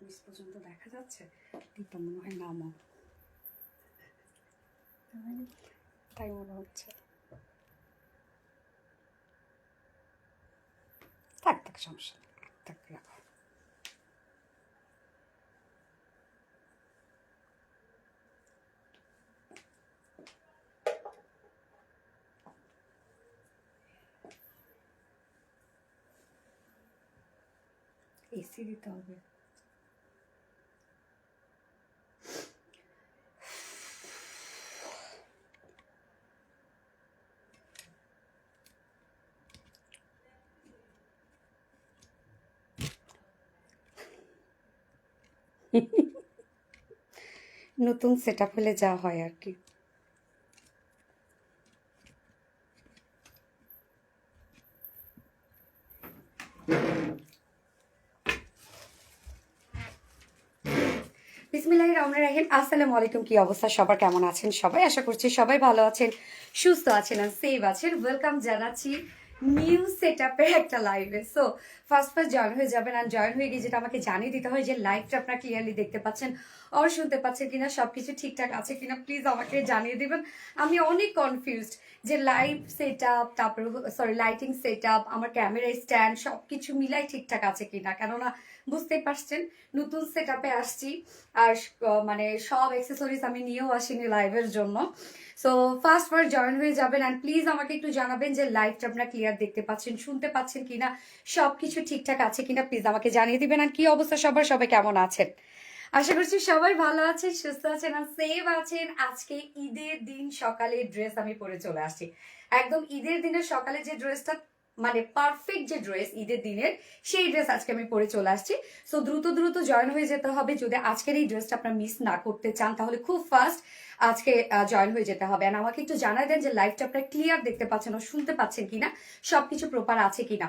নিচ পর্যন্ত দেখা যাচ্ছে। দীপা মনে হয় নামও, তাই মনে হচ্ছে। থাক থাক, সমস্যা নেই, থাক রাখো। এসি দিতে হবে। নতুন সেট আপ হলে যা হয় আর কি। বিসমিল্লাহির রহমানির রহিম। আসসালামু আলাইকুম। কি অবস্থা সবার, কেমন আছেন সবাই? আশা করছি সবাই ভালো আছেন, সুস্থ আছেন আর সেভ আছেন। ওয়েলকাম জানাচ্ছি নিউ সেট আপের একটা লাইভে। সো ফার্স্ট জয়েন হয়ে যাবেন, আর জয়েন হয়ে গিয়ে যেটা আমাকে জানিয়ে দিতে হয় যে লাইভটা আপনারা ক্লিয়ারলি দেখতে পাচ্ছেন আর শুনতে পাচ্ছেন কিনা, সবকিছু ঠিকঠাক আছে কিনা প্লিজ আমাকে জানিয়ে দিবেন। আমি অনেক কনফিউজড যে লাইভ সেট আপ, তারপরে লাইটিং সেট আপ, আমার ক্যামেরা স্ট্যান্ড সবকিছু মিলাই ঠিকঠাক আছে কিনা। কেননা বুঝতেই পারছেন নতুন সেট আপে আসছি, আর মানে সব অ্যাক্সেসরিজ আমি নিয়েও আসিনি লাইভের জন্য। সো ফার্স্ট জয়েন হয়ে যাবেন, অ্যান্ড প্লিজ আমাকে একটু জানাবেন যে লাইভটা আপনারা ক্লিয়ার দেখতে পাচ্ছেন, শুনতে পাচ্ছেন কিনা, সবকিছু ঠিকঠাক আছে কিনা প্লিজ আমাকে জানিয়ে দিবেন। আর কি অবস্থা সবার, সবাই কেমন আছেন? আশা করছি সবাই ভালো আছেন, সুস্থ আছেন আর সেভ আছেন। আজকে ঈদের দিন সকালে ড্রেস আমি পরে চলে আসছি। একদম ঈদের দিনের সকালে যে ড্রেসটা, মানে পারফেক্ট যে ড্রেস ঈদের দিনের, সেই ড্রেস আজকে আমি পরে চলে আসছি। সো দ্রুত দ্রুত জয়েন হয়ে যেতে হবে। যদি আজকের এই ড্রেসটা আপনার মিস না করতে চান তাহলে খুব ফাস্ট আজকে জয়েন হয়ে যেতে হবে। আর আমাকে একটু জানাই দেন যে লাইভটা আপনারা ক্লিয়ার দেখতে পাচ্ছেন ও শুনতে পাচ্ছেন কিনা, সবকিছু প্রপার আছে কিনা।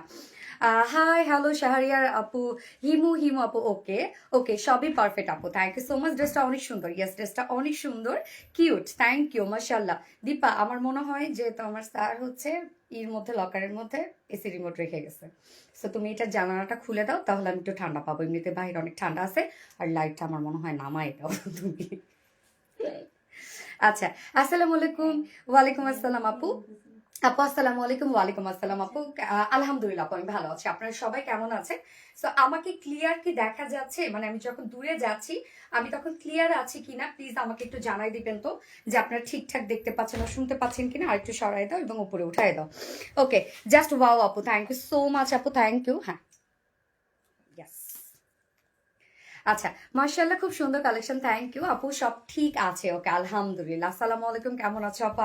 হাই হ্যালো শাহরিয়ার আপু, হিমু হিমু আপু, ওকে ওকে, সবই পারফেক্ট আপু, থ্যাংক ইউ সো মাচ। ড্রেসটা অনেক সুন্দর, ইয়েস ড্রেসটা অনেক সুন্দর, কিউট, থ্যাংক ইউ মাশাল্লাহ। দীপা, আমার মনে হয় যে তোমার স্যার হচ্ছে এর মধ্যে লকারের মধ্যে এসি রিমোট রেখে গেছে। সো তুমি এটা জানালাটা খুলে দাও, তাহলে আমি একটু ঠান্ডা পাবো। এমনিতে বাইরে অনেক ঠান্ডা আছে, আর লাইটটা আমার মনে হয় নামাই দাও তুমি। আচ্ছা, আসসালামু আলাইকুম। ওয়ালাইকুম আসসালাম আপু। আপু আসসালামু আলাইকুম। ওয়ালাইকুম আসসালাম আপু। আলহামদুলিল্লাহ আপু, আমি ভালো আছি। আপনারা সবাই কেমন আছেন? সো আমাকে ক্লিয়ার কি দেখা যাচ্ছে? মানে আমি যখন দূরে যাচ্ছি আমি তখন ক্লিয়ার আছি কিনা প্লিজ আমাকে একটু জানাই দিবেন তো, যে আপনারা ঠিকঠাক দেখতে পাচ্ছেন আর শুনতে পাচ্ছেন কিনা। আর একটু সরাই দাও এবং উপরে উঠাই দাও। ওকে, জাস্ট ওয়াও আপু, থ্যাংক ইউ সো মাচ আপু, থ্যাংক ইউ। হ্যাঁ, ইয়েস। আচ্ছা, মার্শাল্লাহ, খুব সুন্দর কালেকশন, থ্যাংক ইউ আপু, সব ঠিক আছে। ওকে, আলহামদুলিল্লাহ। আসসালামু আলাইকুম, কেমন আছো আপু?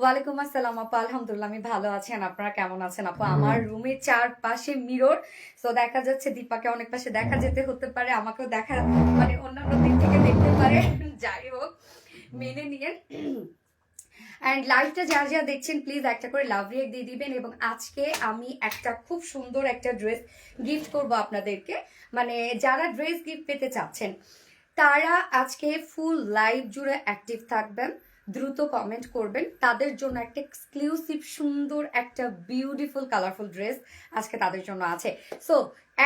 ওয়ালাইকুম আসসালাম আপু, আলহামদুলিল্লাহ আমি ভালো আছি। আর আপনারা কেমন আছেন আপু? আমার রুমের চারপাশে মিরর, সো দেখা যাচ্ছে দীপাকে অনেক পাশে দেখা যেতে হতে পারে, আমাকেও দেখা মানে অন্যান্য দিক থেকে দেখতে পারে। যাই হোক, মেনে নিয়ে। অ্যান্ড লাইভটা যারা যারা দেখছেন প্লিজ একটা করে লাভ রিয়েক্ট দিয়ে দিবেন। এবং আজকে আমি একটা খুব সুন্দর একটা ড্রেস গিফট করব আপনাদেরকে। মানে যারা ড্রেস গিফট পেতে চাচ্ছেন তারা আজকে ফুল লাইভ জুড়ে অ্যাক্টিভ থাকবেন, দ্রুত কমেন্ট করবেন। তাদের জন্য একটা এক্সক্লুসিভ সুন্দর একটা বিউটিফুল কালারফুল ড্রেস আজকে তাদের জন্য আছে। সো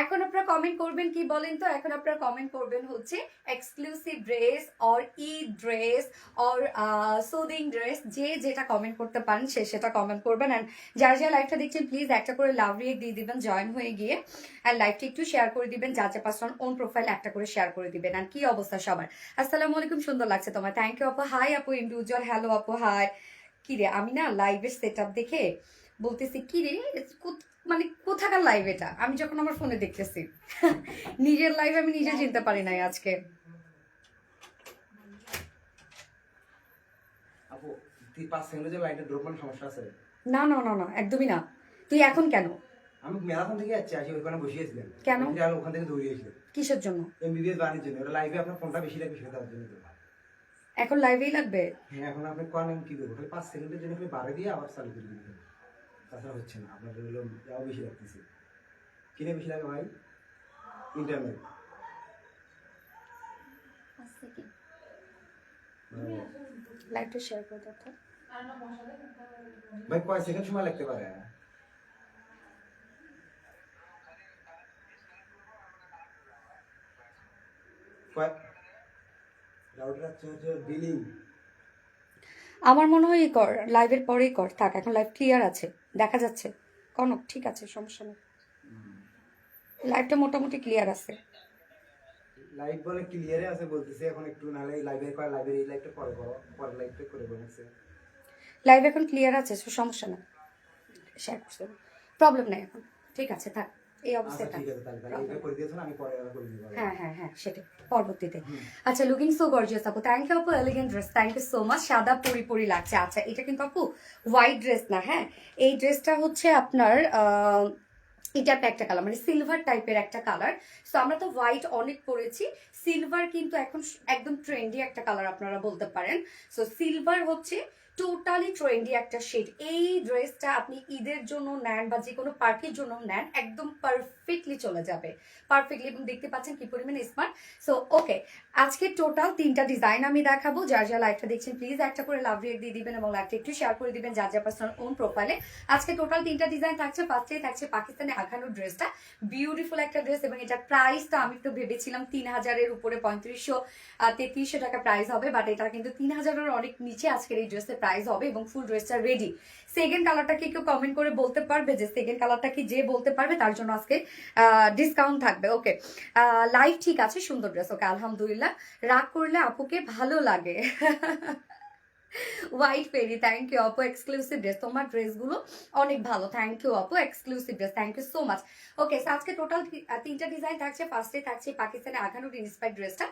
এখন আপনারা কমেন্ট করবেন কি বলেন তো? এখন আপনারা কমেন্ট করবেন হচ্ছে exclusive dress or Eid dress or soothing dress, যে যেটা কমেন্ট করতে পারেন সে সেটা কমেন্ট করবেন। অ্যান্ড যারা যারা লাইভটা দেখছেন প্লিজ একটা করে লাভ রিয়েক্ট দিয়ে দিবেন জয়েন হয়ে গিয়ে। আর লাইভটা একটু শেয়ার করে দিবেন, যার যা পার্সোনাল ওন প্রোফাইল একটা করে শেয়ার করে দিবেন। আর কি অবস্থা সবার? আসসালামু আলাইকুম, সুন্দর লাগছে তোমার, থ্যাংক ইউ আপু। হাই আপু ইন্ডিভিজুয়াল, হ্যালো আপু, হাই। কি রে, আমি না লাইভের সেট আপ দেখে বলতেছি কি রে, মানে কোথাকার লাইভ এটা, আমি যখন আমার ফোনে দেখতেছি। নিজের লাইভ আমি নিজে চিনতে পারি নাই আজকে। আপু 5 সেকেন্ডে যে লাইটটা ড্রপ মানে সমস্যা আছে? না না না না, একদমই না। তুই এখন কেন? আমি ম্যারাথন থেকে যাচ্ছি, আসি ওইখানে বসিয়েছিলাম। কেন? আর ওখান থেকে দৌড়ে এসেছিলাম। কিসের জন্য? এমবিবিএস বানির জন্য। ওটা লাইভে আপনার ফোনটা বেশি লাগবে সেটা তার জন্য। এখন লাইভেই লাগবে? হ্যাঁ, এখন আপনি কোন আমি কি করবো? খালি 5 সেকেন্ডের জন্য আপনি বাড়ে দিয়ে আবার চালু করে দিবেন। তাছাড়া হচ্ছে না, আপনার হলো যাও বেশি লাগতেছে। কিনে বেশি লাগে ভাই? ইন্টারনেট। লাইভটা শেয়ার করে দাও তো। ভাই কয় সেকেন্ড সময় লাগতে পারে? রাউটার হচ্ছে বিলিং। আমার মনে হয় কর, লাইভের পরেই কর, থাক এখন লাইভ ক্লিয়ার আছে, দেখা যাচ্ছে কনক, ঠিক আছে সমস্যা নেই, লাইভটা মোটামুটি ক্লিয়ার আছে। লাইভ বলে ক্লিয়ারে আছে বলতেছে, এখন একটু নালে লাইভের কয় লাইভের এই লাইভটা পরে করো, পরে লাইভটা করে বলছে। লাইভ এখন ক্লিয়ার আছে, সমস্যা না, শেয়ার করতে প্রবলেম নেই এখন, ঠিক আছে থাক এই আচ্ছা অবস্থায় থাক। ঠিক আছে, তাহলে এইটা করে দিয়েছো না, আমি পরে আবার করে দিব। হ্যাঁ হ্যাঁ হ্যাঁ সেটাই পরবর্তীতে। আচ্ছা, লুকিং সো গর্জিয়াস আপু, থ্যাংক ইউ আপু, elegant dress, thank you so much. সাদা পরি পরি লাগছে। আচ্ছা, এটা কিন্তু আপু হোয়াইট ড্রেস না, হ্যাঁ এই ড্রেসটা হচ্ছে আপনার এটা একটা কালার, মানে সিলভার টাইপের একটা কালার। সো আমরা তো হোয়াইট অনেক পরেছি, সিলভার কিন্তু এখন একদম ট্রেন্ডি একটা কালার আপনারা বলতে পারেন। সো সিলভার হচ্ছে টোটালি ট্রেন্ডি একটা শেড। এই ড্রেসটা আপনি ঈদের জন্য নেন বা যে কোনো পার্টির জন্য নেন, একদম পারফেক্টলি চলে যাবে, পারফেক্টলি। এবং দেখতে পাচ্ছেন কি পরিমাণে স্মার্ট। সো ওকে, আজকে টোটাল 3টা ডিজাইন আমি দেখাবো। যার যা লাইভটা দেখছেন প্লিজ একটা করে লাভ রিয়েক্ট দিয়ে দিবেন এবং লাইভটা একটু শেয়ার করে দিবেন যার যা পার্সোনাল ওন প্রোফাইলে। আজকে টোটাল 3টা ডিজাইন থাকছে। ফার্স্টেই থাকছে পাকিস্তানি আখানো ড্রেসটা, বিউটিফুল একটা ড্রেস, এবং এটার প্রাইসটা আমি তো ভেবেছিলাম 3000-এর উপরে 3500-3300 টাকা প্রাইস হবে, বাট এটা কিন্তু 3000-এর অনেক নিচে আজকের এই ড্রেসের প্রাইস হবে এবং ফুল ড্রেসটা রেডি। সেকেন্ড কালারটা কি কেউ কমেন্ট করে বলতে পারবে যে সেকেন্ড কালারটা কি? যে বলতে পারবে তার জন্য আজকে ডিসকাউন্ট থাকবে। ওকে, লাইভ ঠিক আছে, সুন্দর ড্রেস। ওকে আলহামদুলিল্লাহ, রাগ করলে আপুকে ভালো লাগে। হোয়াইট ফেরি, থ্যাংক ইউ আপু, এক্সক্লুসিভ ড্রেস, তোমার ড্রেসগুলো অনেক ভালো, থ্যাংক ইউ আপু, exclusive dress, thank you so much. Okay, আজকে টোটাল 3টা ডিজাইন থাকছে। ফার্স্টে থাকছে পাকিস্তানি আঘানুর ইন্সপায়ার্ড ড্রেসটা,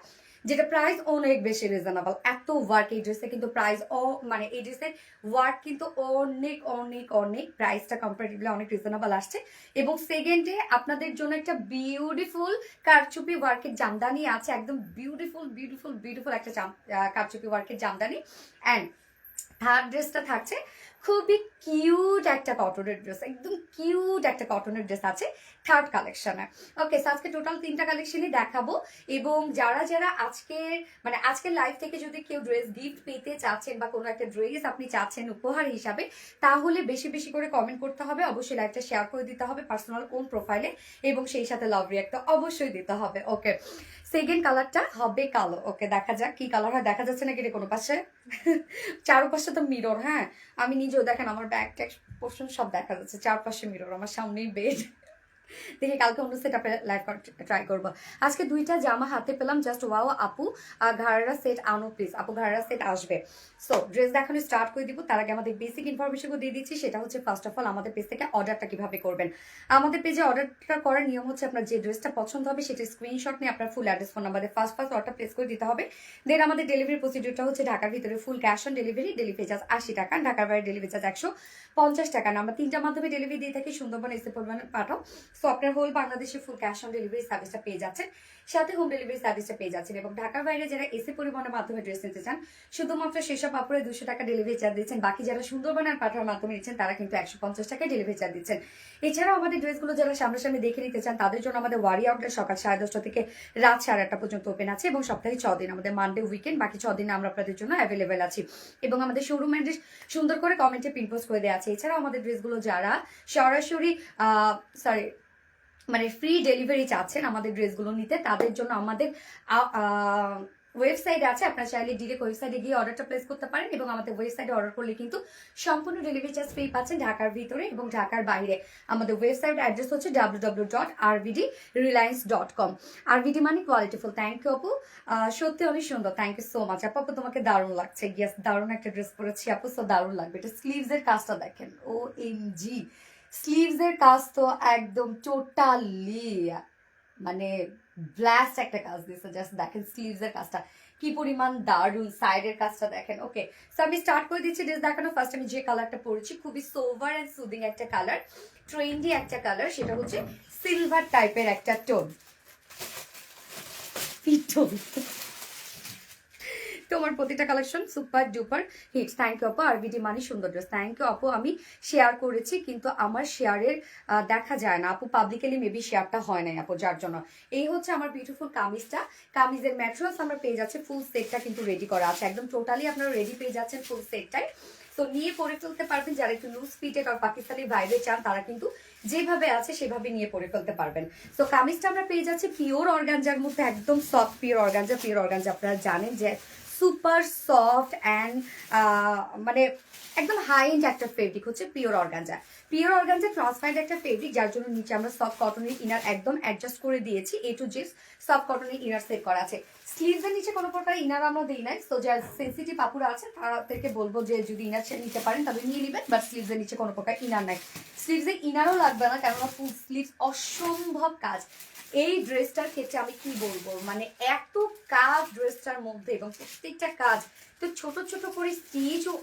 যেটা প্রাইস অনেক বেশি রিজনেবল। এত ওয়ার্ক এই ড্রেসে, কিন্তু প্রাইস মানে এই ড্রেসের ওয়ার্ক কিন্তু অনেক অনেক অনেক, প্রাইসটা কম্পারেটিভলি অনেক রিজনেবল আসছে। এবং সেকেন্ডে আপনাদের জন্য একটা বিউটিফুল কারচুপি ওয়ার্কের জামদানি আছে, একদম বিউটিফুল বিউটিফুল বিউটিফুল একটা কারচুপি ওয়ার্কের জামদানি। অ্যান্ড থার্ড ড্রেসটা থাকছে খুবই কিউট একটা কটনের ড্রেস, একদম কিউট একটা কটনের ড্রেস আছে থার্ড কালেকশনে। ওকে, আজকে টোটাল 3টা কালেকশনই দেখাবো। এবং যারা যারা আজকের লাইভ থেকে যদি কেউ ড্রেস গিফট পেতে চাচ্ছেন বা কোনো একটা ড্রেস আপনি চাচ্ছেন উপহার হিসাবে, তাহলে বেশি বেশি করে কমেন্ট করতে হবে, অবশ্যই লাইভটা শেয়ার করে দিতে হবে পার্সোনাল কোন প্রোফাইলে, এবং সেই সাথে লাভ রিয়াক্টটা অবশ্যই দিতে হবে। ওকে, সেকেন্ড কালারটা হবে কালো। ওকে, দেখা যাক কি কালার হয়। দেখা যাচ্ছে নাকি রে কোনো পাশে? চারপাশে তো মিরর, হ্যাঁ আমি নিজেও দেখেন আমার ব্যাগ ট্যাগ পোর্শন সব দেখা যাচ্ছে, চারপাশে মিরর, আমার সামনেই বেড। দেখি কালকে অন্য সেট আপে লাইভ ট্রাই করবো। আজকে 2টা জামা হাতে পেলাম, জাস্ট ওয়াও আপু, ঘাড়া সেট আনো প্লিজ। আপু ঘাড়া সেট আসবে। সো ড্রেস দেখানো স্টার্ট করে দিব, তার আগে আমাদের বেসিক ইনফরমেশন দিয়ে দিচ্ছি। সেটা হচ্ছে ফার্স্ট অফ অল আমাদের পেজ থেকে অর্ডারটা কিভাবে করবেন। আমাদের পেজে অর্ডারটা করার নিয়ম হচ্ছে আপনার যে ড্রেসটা পছন্দ হবে সেটা স্ক্রিনশট নিয়ে আপনার ফুল অ্যাড্রেস ফোন নাম্বারে ফার্স্ট অর্ডার প্লেস করে দিতে হবে। দেন আমাদের ডেলিভারি প্রসিডিউরটা হচ্ছে ঢাকার ভিতরে full cash on delivery, delivery charge 80 টাকা, ঢাকার বাইরে ডেলিভারি চার্জ 150 টাকা। আমরা 3টার মাধ্যমে ডেলিভারি দিয়ে থাকি, সুন্দরবন এসে পরিমাণে পাঠাও। সো আপনার হোল বাংলাদেশে ফুল ক্যাশ অন ডেলিভারি সার্ভিসটা পেয়ে যাচ্ছেন, সাথে হোম ডেলিভারি সার্ভিসটা পেয়ে যাচ্ছেন। এবং ঢাকার বাইরে যারা এসে পরিবহনের মাধ্যমে ড্রেস নিতে চান, শুধুমাত্র সেসব আপুরে 200 টাকা ডেলিভারি চার্জ দিচ্ছেন। বাকি যারা সুন্দরবন আর পাঠানোর মাধ্যমে নিচ্ছেন তারা কিন্তু 150 টাকায় ডেলিভারি চার্জ দিচ্ছেন। এছাড়াও আমাদের ড্রেসগুলো যারা সামনাসামনি দেখে নিতে চান তাদের জন্য আমাদের ওয়ারি আউটলেট সকাল 10:30 থেকে রাত 8:30 পর্যন্ত ওপেন আছে, এবং সপ্তাহে 6 দিন, আমাদের মানডে উইকেন্ড, বাকি 6 দিন আমরা আপনাদের জন্য অ্যাভেলেবেল আছি। এবং আমাদের শোরুম অ্যাড্রেস সুন্দর করে কমেন্টে পিন পোস্ট করে দেওয়া আছে। এছাড়াও আমাদের ড্রেসগুলো যারা সরাসরি মানে ফ্রি ডেলিভারি চাচ্ছেন আমাদের ড্রেসগুলো নিতে, তাদের জন্য আমাদের ওয়েবসাইট আছে, আপনারা চাইলে ডিরেক্ট ওয়েবসাইটে গিয়ে অর্ডারটা প্লেস করতে পারেন। এবং আমাদের ওয়েবসাইটে অর্ডার করলে কিন্তু সম্পূর্ণ ডেলিভারি চার্জ ফ্রি পাচ্ছেন ঢাকার ভিতরে এবং ঢাকার বাইরে। আমাদের ওয়েবসাইট অ্যাড্রেস হচ্ছে www.rvdreliance.com। আরভিডি মানে কোয়ালিটিফুল। থ্যাংক ইউ আপু, সত্যি অনেক সুন্দর, থ্যাংক ইউ সো মাচ। আপু তোমাকে দারুণ লাগছে, ইয়েস দারুণ একটা ড্রেস পরেছি আপু, সো দারুণ লাগবে। এটা স্লিভস এর কাজটা দেখেন, ও এম জি, স্লিভস এর কাজ তো একদম টোটালি মানে ব্লাস্ট একটা কাজ দিচ্ছে, জাস্ট দেখেন স্লিভস এর কাজটা কি পরিমাণ দারুণ, সাইডের কাজটা দেখেন। ওকে, সো আমি স্টার্ট করে দিচ্ছি ড্রেস দেখানো। ফার্স্ট আমি যে কালারটা পরেছি খুবই সোভার অ্যান্ড সুদিং একটা কালার, ট্রেন্ডি একটা কালার, সেটা হচ্ছে সিলভার টাইপের একটা টোন, তোমার প্রতিটা collection super duper hit. Thank you আপু। আরবিডি মানি সুন্দর ড্রেস, থ্যাংক ইউ আপু। আমি শেয়ার করেছি কিন্তু আমার শেয়ারের দেখা যায় না আপু, পাবলিকালি মেবি শেয়ারটা হয় নাই আপু, যার জন্য। এই হচ্ছে আমার বিউটিফুল কামিজটা। কামিজের ম্যাটেরিয়ালস আমরা পেয়ে যাচ্ছি, ফুল সেটটা কিন্তু রেডি করা আছে, একদম টোটালি আপনারা রেডি পেয়ে যাচ্ছেন ফুল সেটটাই। তো নিয়ে পরে ফেলতে পারবেন, যারা একটু লুজ ফিটেড আর পাকিস্তানি ভাইবে চান তারা কিন্তু যেভাবে আছে সেভাবে নিয়ে পরে ফেলতে পারবেন। তো কামিজটা আমরা পেয়ে যাচ্ছি পিওর অর্গানজার মধ্যে, একদম soft pure organza. Pure organza আপনারা জানেন যে সুপার সফট অ্যান্ড মানে একদম হাই এন্ড একটা ফেব্রিক হচ্ছে pure organza. Pure organza transparent একটা ফেব্রিক, যার জন্য নিচে আমরা সফট কটনের ইনার একদম অ্যাডজাস্ট করে দিয়েছি। এ টু জেড সফট কটনের ইনার সেট করা আছে। স্লিভসের নিচে কোনো প্রকার ইনার আমরা দিই নাই। তো যারা সেন্সিটিভ আপুরা আছে তাদেরকে বলবো যে যদি ইনার নিতে পারেন তবে নিয়ে নেবেন, বাট স্লিভসের নিচে কোনো প্রকার ইনার নাই। স্লিভসে ইনারও লাগবে না, কেননা ফুল স্লিভস অসম্ভব কাজ। এই ড্রেসটার ক্ষেত্রে আমি কি বলবো, মানে এত কাজ ড্রেসটার মধ্যে এবং প্রত্যেকটা কাজ তো ছোট ছোট করে স্টিচও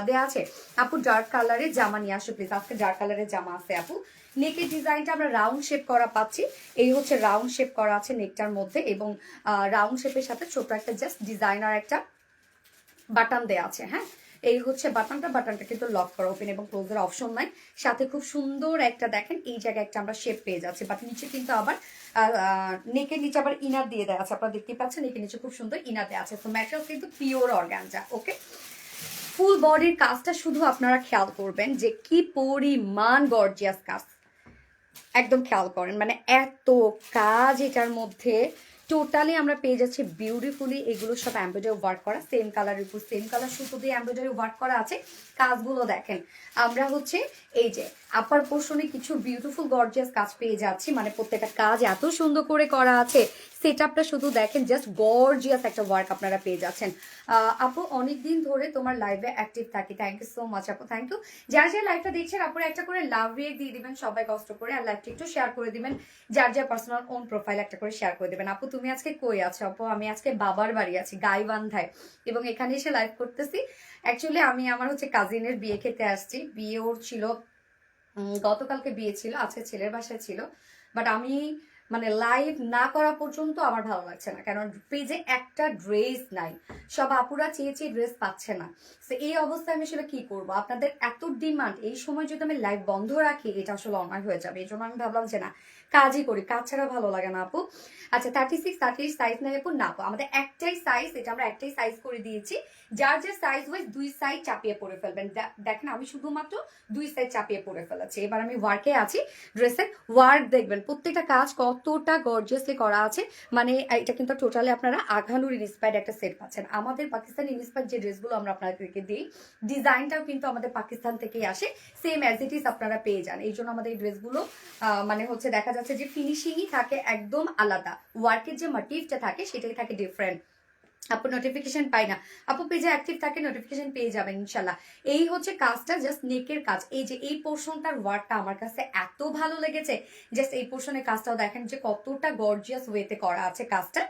দেওয়া আছে। আপু ডার্ক কালারের জামা নিয়ে আসো প্লিজ, আজকে ডার্ক কালারের জামা আছে আপু। নেকের ডিজাইনটা আমরা রাউন্ড শেপ করা পাচ্ছি, এই হচ্ছে রাউন্ড শেপ করা আছে নেকটার মধ্যে, এবং রাউন্ড শেপের সাথে ছোট একটা জাস্ট ডিজাইনার একটা বাটন দেওয়া আছে। হ্যাঁ, এই হচ্ছে বাটনটা কিন্তু লক করা, ওপেন এবং ক্লোজের অপশন নাই। সাথে খুব সুন্দর একটা দেখেন এই জায়গায় একটা আমরা শেপ পেয়ে যাচ্ছি, বাট নিচে কিন্তু আবার নেকের নিচে আবার ইনার দিয়ে দেওয়া আছে, আপনারা দেখতে পাচ্ছেন নেকের নিচে খুব সুন্দর ইনার দেওয়া আছে। তো ম্যাটেরিয়াল কিন্তু পিওর অর্গানজা। ওকে, ফুল বডির কাজটা শুধু আপনারা খেয়াল করবেন যে কি পরিমাণ গর্জিয়াস কাজ, একদম খেয়াল করেন, মানে এত কাজ এটার মধ্যে। টোটালি আমরা পেয়ে যাচ্ছি বিউটিফুলি এগুলো সব এমব্রয়ডারি ওয়ার্ক করা, সেম কালারের উপর সেম কালার সুতো দিয়ে এমব্রয়ডারি ওয়ার্ক করা আছে। কাজগুলো দেখেন, আমরা হচ্ছে এই যে আপার পোর্শনে কিছু বিউটিফুল গর্জিয়াস কাজ পেয়ে যাচ্ছি, মানে প্রত্যেকটা কাজ এত সুন্দর করে করা আছে। সেট আপটা শুধু দেখেন, জাস্ট গর্জিয়াস একটা ওয়ার্ক আপনারা পেয়ে যাচ্ছেন। আপু অনেকদিন ধরে তোমার লাইভে অ্যাক্টিভ থাকি, থ্যাংক ইউ সো মাচ আপু, থ্যাংক ইউ। যারা যারা লাইভটা দেখছেন আপনারা একটা করে লাভ রিয়েক্ট দিয়ে দিবেন সবাই কষ্ট করে, আর লাইভটা একটু শেয়ার করে দিবেন, যার যার পার্সোনাল ওন প্রোফাইল একটা করে শেয়ার করে দেবেন। আপু তুমি আজকে কই আছো? আপু আমি আজকে বাবার বাড়ি আছি গাইবান্ধায়, এবং এখানে এসে লাইভ করতেছি। অ্যাকচুয়ালি আমি আমার হচ্ছে কাজিনের বিয়ে খেতে আসছি, বিয়ে ওর ছিল গতকালকে, বিয়ে ছিল আজকে ছেলের বাসায় ছিল। বাট আমি মানে লাইভ না করা পর্যন্ত আমার ভালো লাগছে না, কারণ পেজে একটা ড্রেস নাই, সব আপুরা চেয়ে চেয়ে ড্রেস পাচ্ছে না। তো এই অবস্থায় আমি আসলে কি করবো, আপনাদের এত ডিমান্ড, এই সময় যদি আমি লাইভ বন্ধ রাখি এটা আসলে অন্যায় হয়ে যাবে। এই জন্য আমি ভাবলাম যে না, কাজই করি, কাজ ছাড়া ভালো লাগে না আপু। আচ্ছা 36 38 সাইজ নাই আপু? না আপু, আমাদের একটাই সাইজ, এটা আমরা একটাই সাইজ করে দিয়েছি। যার যে সাইজ ওয়াইজ দুই সাইড চাপিয়ে পরে ফেলবেন। দেখেন আমি শুধুমাত্র দুই সাইড চাপিয়ে পরে ফেলেছি। এবার আমি ওয়ার্কে আছি, ড্রেসের ওয়ার্ক দেখবেন, প্রত্যেকটা কাজ কতটা গর্জিয়াসলি করা আছে। মানে এটা কিন্তু টোটালি আপনারা আঘানুর ইন্সপায়ার্ড একটা সেট পাচ্ছেন। আমাদের পাকিস্তানি ইন্সপায়ার্ড যে ড্রেসগুলো আমরা আপনাদেরকে দিই, ডিজাইনটাও কিন্তু আমাদের পাকিস্তান থেকেই আসে, সেম অ্যাজ ইট ইজ আপনারা পেয়ে যান। এই জন্য আমাদের এই ড্রেসগুলো মানে হচ্ছে দেখা যাচ্ছে যে ফিনিশিংই থাকে একদম আলাদা, ওয়ার্কের যে মোটিভটা থাকে সেটাই থাকে ডিফারেন্ট। আপু নোটিফিকেশন পাই না আপু, পেজে অ্যাক্টিভ থাকে নোটিফিকেশন পেয়ে যাবেন ইনশাল্লাহ। এই হচ্ছে কাজটা, জাস্ট নেকের কাজ, এই যে এই পোর্শনটার ওয়ার্কটা আমার কাছে এত ভালো লেগেছে। জাস্ট এই পোর্শনের কাজটাও দেখেন যে কতটা গর্জিয়াস ওয়েতে করা আছে কাজটা।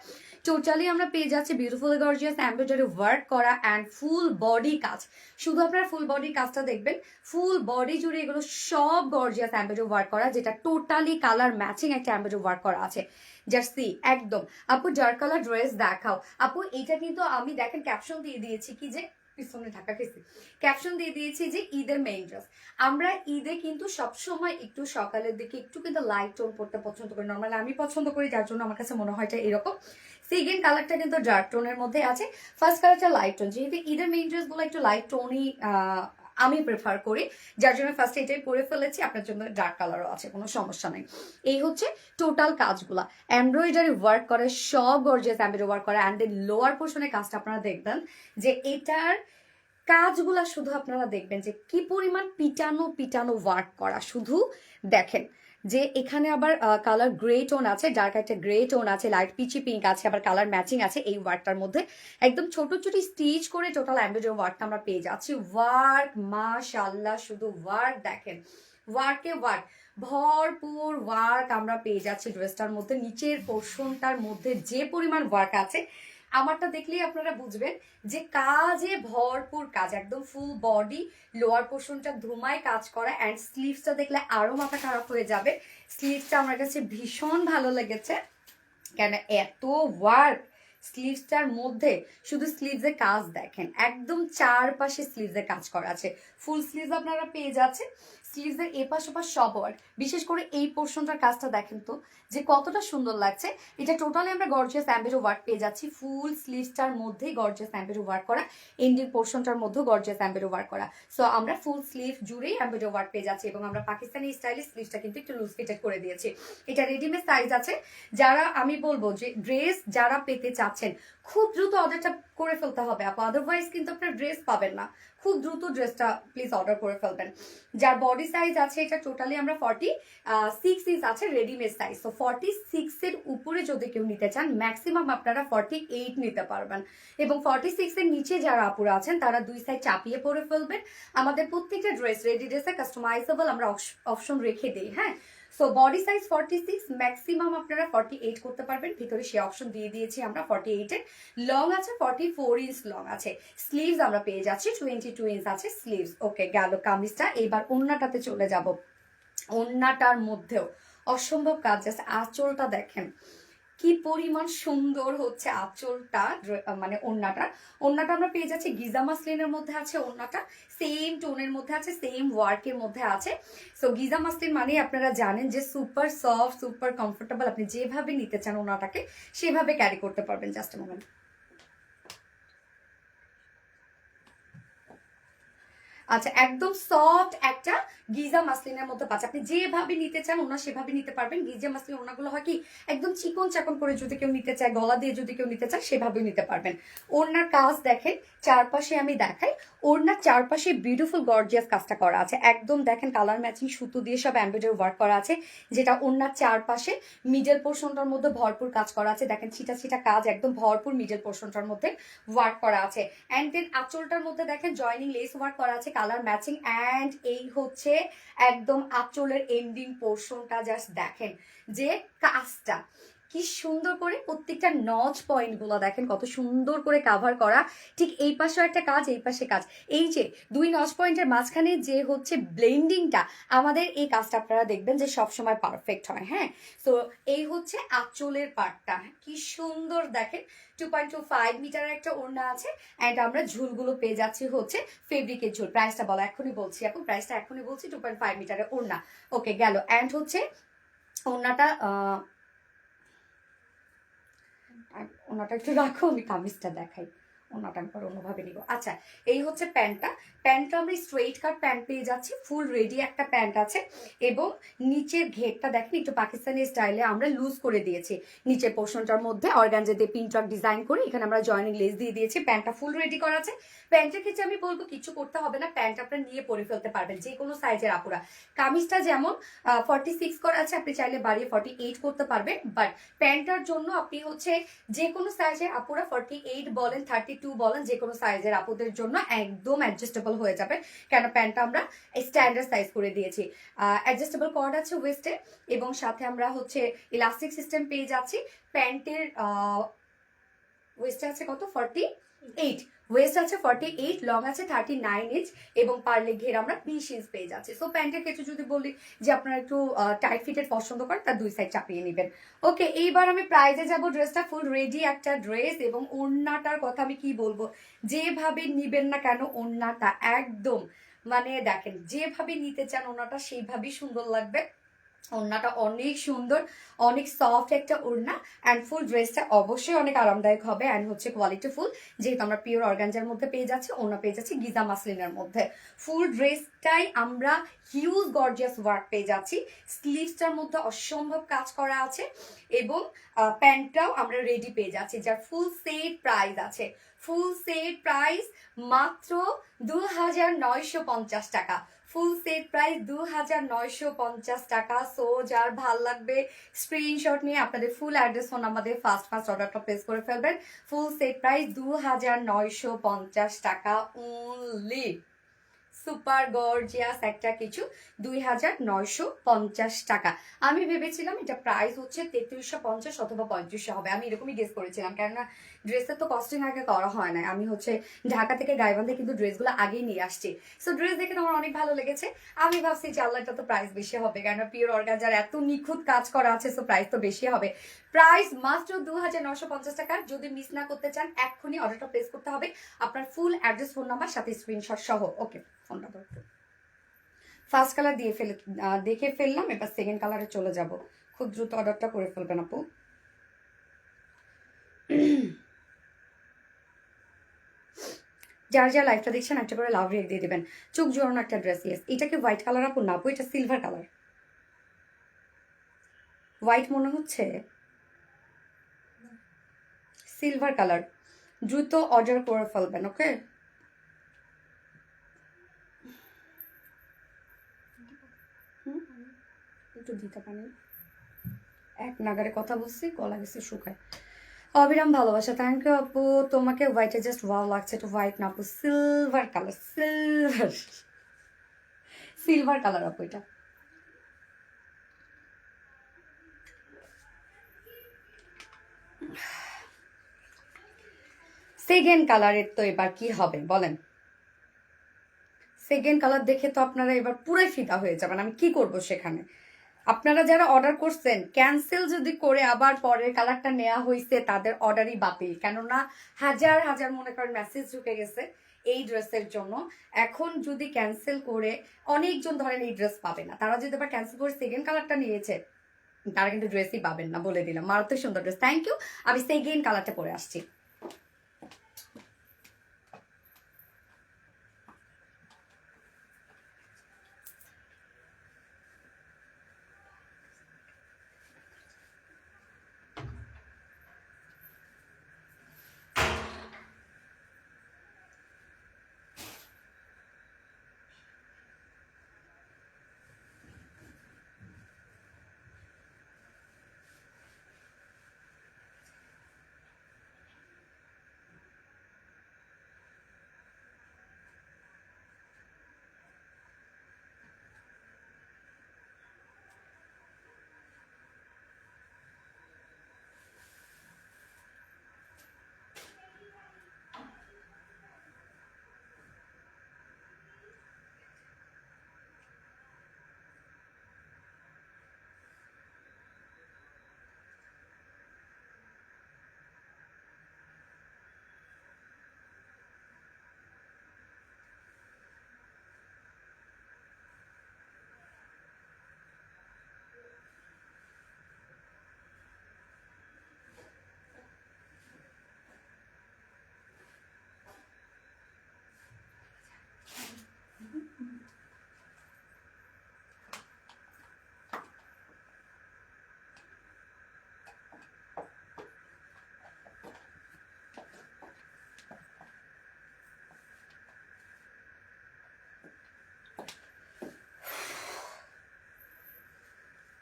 টোটালি আমরা পেয়ে যাচ্ছি বিউটিফুল গর্জিয়াস এমব্রয়ডারি ওয়ার্ক করা অ্যান্ড ফুল বডি কাজ। শুধু আপনারা ফুল বডি কাজটা দেখবেন, ফুল বডি জুড়ে এগুলো সব গর্জিয়াস এমব্রয়ডারি ওয়ার্ক করা, যেটা টোটালি কালার ম্যাচিং একটা এমব্রয়ডারি ওয়ার্ক করা আছে। জাস্ট সি একদম। আপু ডার্ক কালার ড্রেস দেখাও। আপু এটা কিন্তু আমি দেখেন ক্যাপশন দিয়ে দিয়েছি কি যে পিছনে ঢাকা খেয়েছি, ক্যাপশন দিয়ে দিয়েছি যে ঈদের মেইন ড্রেস। আমরা ঈদে কিন্তু সবসময় একটু সকালের দিকে একটু কিন্তু লাইট টোন পড়তে পছন্দ করি, নর্মালি আমি পছন্দ করি, যার জন্য আমার কাছে মনে হয় এটা এরকম। সেকেন্ড কালারটা কিন্তু ডার্ক টোনের মধ্যে আছে, ফার্স্ট কালারটা লাইট টোন। যেহেতু ঈদের মেইন ড্রেসগুলো একটু লাইট টোনই আমি প্রেফার করি, যার জন্য ফার্স্ট এটাই পরে ফেলেছি। আপনার জন্য ডার্ক কালারও আছে, কোনো সমস্যা নেই। এই হচ্ছে টোটাল কাজগুলা, এমব্রয়ডারি ওয়ার্ক করে, সব গর্জিয়াস এমব্রয়ডারি ওয়ার্ক করা। অ্যান্ড দেন লোয়ার পোর্শনের কাজটা আপনারা দেখবেন যে এটার কাজগুলা শুধু আপনারা দেখবেন যে কি পরিমাণ পিটানো পিটানো ওয়ার্ক করা। শুধু দেখেন যে এখানে আবার কালার গ্রে টোন আছে, ডার্ক একটা গ্রে টোন আছে, লাইট পিচি পিঙ্ক আছে, আবার কালার ম্যাচিং আছে এই ওয়ার্কটার মধ্যে। একদম ছোট ছোট স্টিচ করে টোটাল এমব্রয়ডারি ওয়ার্কটা আমরা পেয়ে যাচ্ছি। ওয়ার্ক মাশাআল্লাহ, শুধু ওয়ার্ক দেখেন, ওয়ার্কে ওয়ার্ক, ভরপুর ওয়ার্ক আমরা পেয়ে যাচ্ছি ড্রেসটার মধ্যে। নিচের পোর্শনটার মধ্যে যে পরিমাণ ওয়ার্ক আছে, আমারটা দেখলেই আপনারা বুঝবেন যে কাজে ভরপুর কাজ, একদম ফুল বডি, লোয়ার পোর্শনটা ধুমায় কাজ করা। অ্যান্ড স্লিভসটা দেখলে আরো মাথা খারাপ হয়ে যাবে। স্লিভসটা আমার কাছে ভীষণ ভালো লেগেছে, কেন এত ওয়ার্ক, স্লিভসটার মধ্যে শুধু স্লিভসের কাজ দেখেন, একদম চারপাশে স্লিভসের কাজ করা আছে। ফুল স্লিভস আপনারা পেয়ে যাচ্ছেন। স্লিভসের এপাশ ওপাশ সব ওয়ার্ক, বিশেষ করে এই পোর্শনটার কাজটা দেখেন তো যে কতটা সুন্দর লাগছে। এটা টোটালি আমরা গর্জিয়াস এমব্রয়ডারি ওয়ার্ক পেয়ে যাচ্ছি। ফুল স্লিভসটার মধ্যেই গর্জিয়াস এমব্রয়ডারি ওয়ার্ক করা, এন্ডিং পোর্শনটার মধ্যেও গর্জিয়াস এমব্রয়ডারি ওয়ার্ক করা। সো আমরা ফুল স্লিভ জুড়েই এমব্রয়ডারি ওয়ার্ক পেয়ে যাচ্ছি এবং আমরা পাকিস্তানি স্টাইলে স্লিভসটা কিন্তু একটু লুজ ফিটেড করে দিয়েছি। এটা রেডিমেড সাইজ আছে। যারা আমি বলবো যে ড্রেস যারা পেতে চাচ্ছেন খুব দ্রুত অর্ডারটা করে ফেলতে হবে আপু, আদারওয়াইজ কিন্তু আপনার ড্রেস পাবেন না। খুব দ্রুত ড্রেসটা প্লিজ অর্ডার করে ফেলবেন। যার বডি সাইজ আছে এটা টোটালি আমরা 46 ইঞ্চ আছে রেডিমেড সাইজ। তো 46 এর উপরে যদি কেউ নিতে চান ম্যাক্সিমাম আপনারা 48 নিতে পারবেন, এবং 46 এর নিচে যারা আপুরা আছেন তারা দুই সাইড চাপিয়ে পরে ফেলবেন। আমাদের প্রত্যেকটা ড্রেস রেডি ড্রেসে কাস্টমাইজেবল আমরা অপশন রেখে দিই। হ্যাঁ, সো বডি সাইজ 46, ম্যাক্সিমাম আপনারা 48 করতে পারবেন, ভিতরে সে অপশন দিয়ে দিয়েছি আমরা 48 এর। লং আছে 44 ইঞ্চ লং আছে। স্লিভস আমরা পেয়ে যাচ্ছি 22 ইঞ্চ আছে স্লিভস। ওকে, গেল কামিজটা। এবার ওড়নাটাতে চলে যাব। ওড়নাটার মধ্যেও অসম্ভব কাজ আছে। আঁচলটা দেখেন কি পরিমাণ সুন্দর হচ্ছে আঁচলটা, মানে ওড়নাটা আমরা পেয়ে যাচ্ছি গিজা মাসলিনের মধ্যে আছে। ওড়নাটা সেম টোনের মধ্যে আছে, সেম ওয়ার্কের মধ্যে আছে। সো গিজা মাসলিন মানে আপনারা জানেন যে সুপার সফট, সুপার কমফোর্টেবল। আপনি যেভাবে নিতে চান ওড়নাটাকে সেভাবে ক্যারি করতে পারবেন। Just moment. আচ্ছা, একদম সফট একটা গিজা মাসলিনের মধ্যে পাচ্ছে। আপনি যেভাবে নিতে চান ওনা সেভাবে নিতে পারবেন। গিজা মাসলিন ওনাগুলো হয় কি একদম চিকন চাকন করে যদি কেউ নিতে চায়, গলা দিয়ে যদি কেউ নিতে চায় সেভাবেও নিতে পারবেন। ওড়নার কাজ দেখেন, চারপাশে আমি দেখাই। ওড়নার চারপাশে বিউটিফুল গর্জিয়াস কাজটা করা আছে। একদম দেখেন কালার ম্যাচিং সুতো দিয়ে সব এমব্রয়ডারি ওয়ার্ক করা আছে, যেটা ওড়নার চারপাশে মিডল পোর্শনটার মধ্যে ভরপুর কাজ করা আছে। দেখেন ছিটা ছিটা কাজ একদম ভরপুর মিডল পোর্শনটার মধ্যে ওয়ার্ক করা আছে। অ্যান্ড দেন আঁচলটার মধ্যে দেখেন জয়নিং লেস ওয়ার্ক করা আছে, কালার ম্যাচিং। অ্যান্ড এই হচ্ছে একদম আঁচলের এন্ডিং পোর্শনটা। জাস্ট দেখেন যে কাজটা কি সুন্দর করে, প্রত্যেকটা নচ পয়েন্ট গুলো দেখেন কত সুন্দর করে কাভার করা। ঠিক এই পাশেও একটা কাজ, এই পাশে কাজ। এই যে দুই নচ পয়েন্টের মাঝখানে যে হচ্ছে ব্লেন্ডিংটা, আমাদের এই কাজটা আপনারা দেখবেন যে সবসময় পারফেক্ট হয়। হ্যাঁ, তো এই হচ্ছে আঁচলের পার্টটা, কি সুন্দর দেখেন। 2.25 মিটারের একটা ওড়না আছে। অ্যান্ড আমরা ঝুলগুলো পেয়ে যাচ্ছি হচ্ছে ফেব্রিকের ঝুল। প্রাইসটা বলো, এখনই বলছি এখন, প্রাইসটা এখনই বলছি। 2.5 মিটারের ওড়না। ওকে, গেল। অ্যান্ড হচ্ছে ওড়নাটা ওনাটা একটু রাখো, আমি কামিজটা দেখাই। ওনাটা আমি পর অন্যভাবে নিব। আচ্ছা, এই হচ্ছে প্যান্টটা আমরা স্ট্রেইট কাট প্যান্ট পেয়ে যাচ্ছি। ফুল রেডি একটা প্যান্ট আছে এবং নিচের ঘেরটা দেখেন একটু পাকিস্তানি স্টাইলে আমরা লুজ করে দিয়েছি। নিচের পোর্শনটার মধ্যে অর্গানজা দিয়ে পিনটক ডিজাইন করে এখানে আমরা জয়েনিং লেস দিয়ে দিয়েছি। প্যান্টটা ফুল রেডি করা আছে। প্যান্টের ক্ষেত্রে আমি বলবো কিছু করতে হবে না, প্যান্ট আপনারা নিয়ে পরে ফেলতে পারবেন যে কোনো সাইজের আপুরা। কামিজটা যেমন 46 করা আছে, আপনি চাইলে বাড়িয়ে 48 করতে পারবেন। বাট প্যান্টটার জন্য আপনি হচ্ছে যে কোনো সাইজের আপুরা 48 বলেন, 32 বলেন, যে কোনো সাইজের আপুদের জন্য একদম অ্যাডজাস্টেবল হয়ে যাবে। কেন প্যান্টটা আমরা স্ট্যান্ডার্ড সাইজ করে দিয়েছি। অ্যাডজাস্টেবল কর্ড আছে ওয়েস্টে এবং সাথে আমরা হচ্ছে ইলাস্টিক সিস্টেম পেয়ে যাচ্ছি। প্যান্টের ওয়েস্টে আছে কত 48, ওয়েস্ট আছে 48, লং আছে 39 ইঞ্চ এবং পারলে ঘের আমরা 20 ইঞ্চ পেয়ে যাচ্ছি। সো প্যান্টের ক্ষেত্রে যদি বলি যে আপনারা একটু টাইট ফিটেড পছন্দ করেন তার দুই সাইড চাপিয়ে নেবেন। ওকে, এইবার আমি প্রাইজে যাব। ড্রেসটা ফুল রেডি একটা ড্রেস এবং ওড়নাটার কথা আমি কি বলবো, যেভাবে নিবেন না কেন ওড়নাটা একদম মানে দেখেন যেভাবে নিতে চান ওড়নাটা সেইভাবেই সুন্দর লাগবে। ওড়নাটা অনেক সুন্দর, অনেক সফট একটা ওড়না। অ্যান্ড ফুল ড্রেসটা অবশ্যই অনেক আরামদায়ক হবে অ্যান্ড হচ্ছে কোয়ালিটি ফুল, যেহেতু আমরা পিওর অর্গানজার মধ্যে পেয়ে যাচ্ছি। ওড়না পেয়ে যাচ্ছি গিজা মাসলিনের মধ্যে। ফুল ড্রেসটাই আমরা হিউজ গর্জিয়াস ওয়ার্ক পেয়ে যাচ্ছি। স্লিভসটার মধ্যে অসম্ভব কাজ করা আছে এবং প্যান্টটাও আমরা রেডি পেয়ে যাচ্ছি, যার ফুল সেট প্রাইস আছে। ফুল সেট প্রাইস মাত্র 2950 টাকা। ফুল সেট প্রাইস 2950 টাকা। সো যার ভাল লাগবে স্ক্রিনশট নিয়ে আপনাদের ফুল অ্যাড্রেস ফোন আমাদের ফার্স্ট অর্ডারটা প্লেস করে ফেলবেন। ফুল সেট প্রাইস 2950 টাকা অনলি। সুপার গর্জিয়াস একটা কিছু 2950 টাকা। আমি ভেবেছিলাম এটা প্রাইস হচ্ছে 3350 অথবা 3500 হবে, আমি এরকমই গেস করেছিলাম, কেননা ড্রেসের তো কস্টিং আগে করা হয় না, আমি হচ্ছে ঢাকা থেকে গাইবান্ধে কিন্তু ড্রেসগুলো আগেই নিয়ে আসছি। সো ড্রেস দেখে তো আমার অনেক ভালো লেগেছে। আমি ভাবছি যে আল্লাহটা তো প্রাইস বেশি হবে, কারণ পিওর অর্গানজার এত নিখুঁত কাজ করা আছে, সো প্রাইস তো বেশি হবে। প্রাইস মাত্র 2950 টাকা। যদি মিস না করতে চান এক্ষুনি অর্ডারটা প্লেস করতে হবে। আপনার ফুল অ্যাড্রেস, ফোন নাম্বার, সাথে স্ক্রিনশট সহ। ওকে, ফোনটা ধরতে। ফার্স্ট কালার দেখে ফেললাম, এবার সেকেন্ড কালারে চলে যাব। খুব দ্রুত অর্ডারটা করে ফেলবেন আপু। যার যা লাইফটা দেখছেন একটা করে লাভ রেট দিয়ে দেবেন। চোখ জোড়ানো একটা ড্রেস। ইয়েস, এটা কি হোয়াইট কালার আপু? না আপু, এটা সিলভার কালার। হোয়াইট মনে হচ্ছে, সিলভার কালার। দ্রুত অর্ডার করে ফেলবেন। ওকে, একটু দিতে পারেন। এক নাগারে কথা বলছি, গলা গেছে শুকায়। অবিরাম ভালোবাসা, থ্যাংক ইউ আপু। তোমাকে হোয়াইটে জাস্ট ওয়াও লাগছে। তো হোয়াইট না আপু, silver colour, silver silver colour আপু এটা। সেকেন্ড কালারের তো এবার কি হবে বলেন? সেকেন্ড কালার দেখে তো আপনারা এবার পুরাই ফিদা হয়ে যাবেন। আমি কি করব সেখানে? আপনারা যারা অর্ডার করছেন, ক্যান্সেল যদি করে আবার পরের কালারটা নেওয়া হয়েছে, তাদের অর্ডারই বাতিল। কেননা হাজার হাজার মনে করেন মেসেজ ঢুকে গেছে এই ড্রেসের জন্য। এখন যদি ক্যান্সেল করে অনেকজন ধরেন এই ড্রেস পাবে না, তারা যদি আবার ক্যান্সেল করে সেকেন্ড কালারটা নিয়েছে, তারা কিন্তু ড্রেসই পাবেন না, বলে দিলাম। মারাত্মক সুন্দর ড্রেস, থ্যাংক ইউ। আমি সেকেন্ড কালারটা পরে আসছি।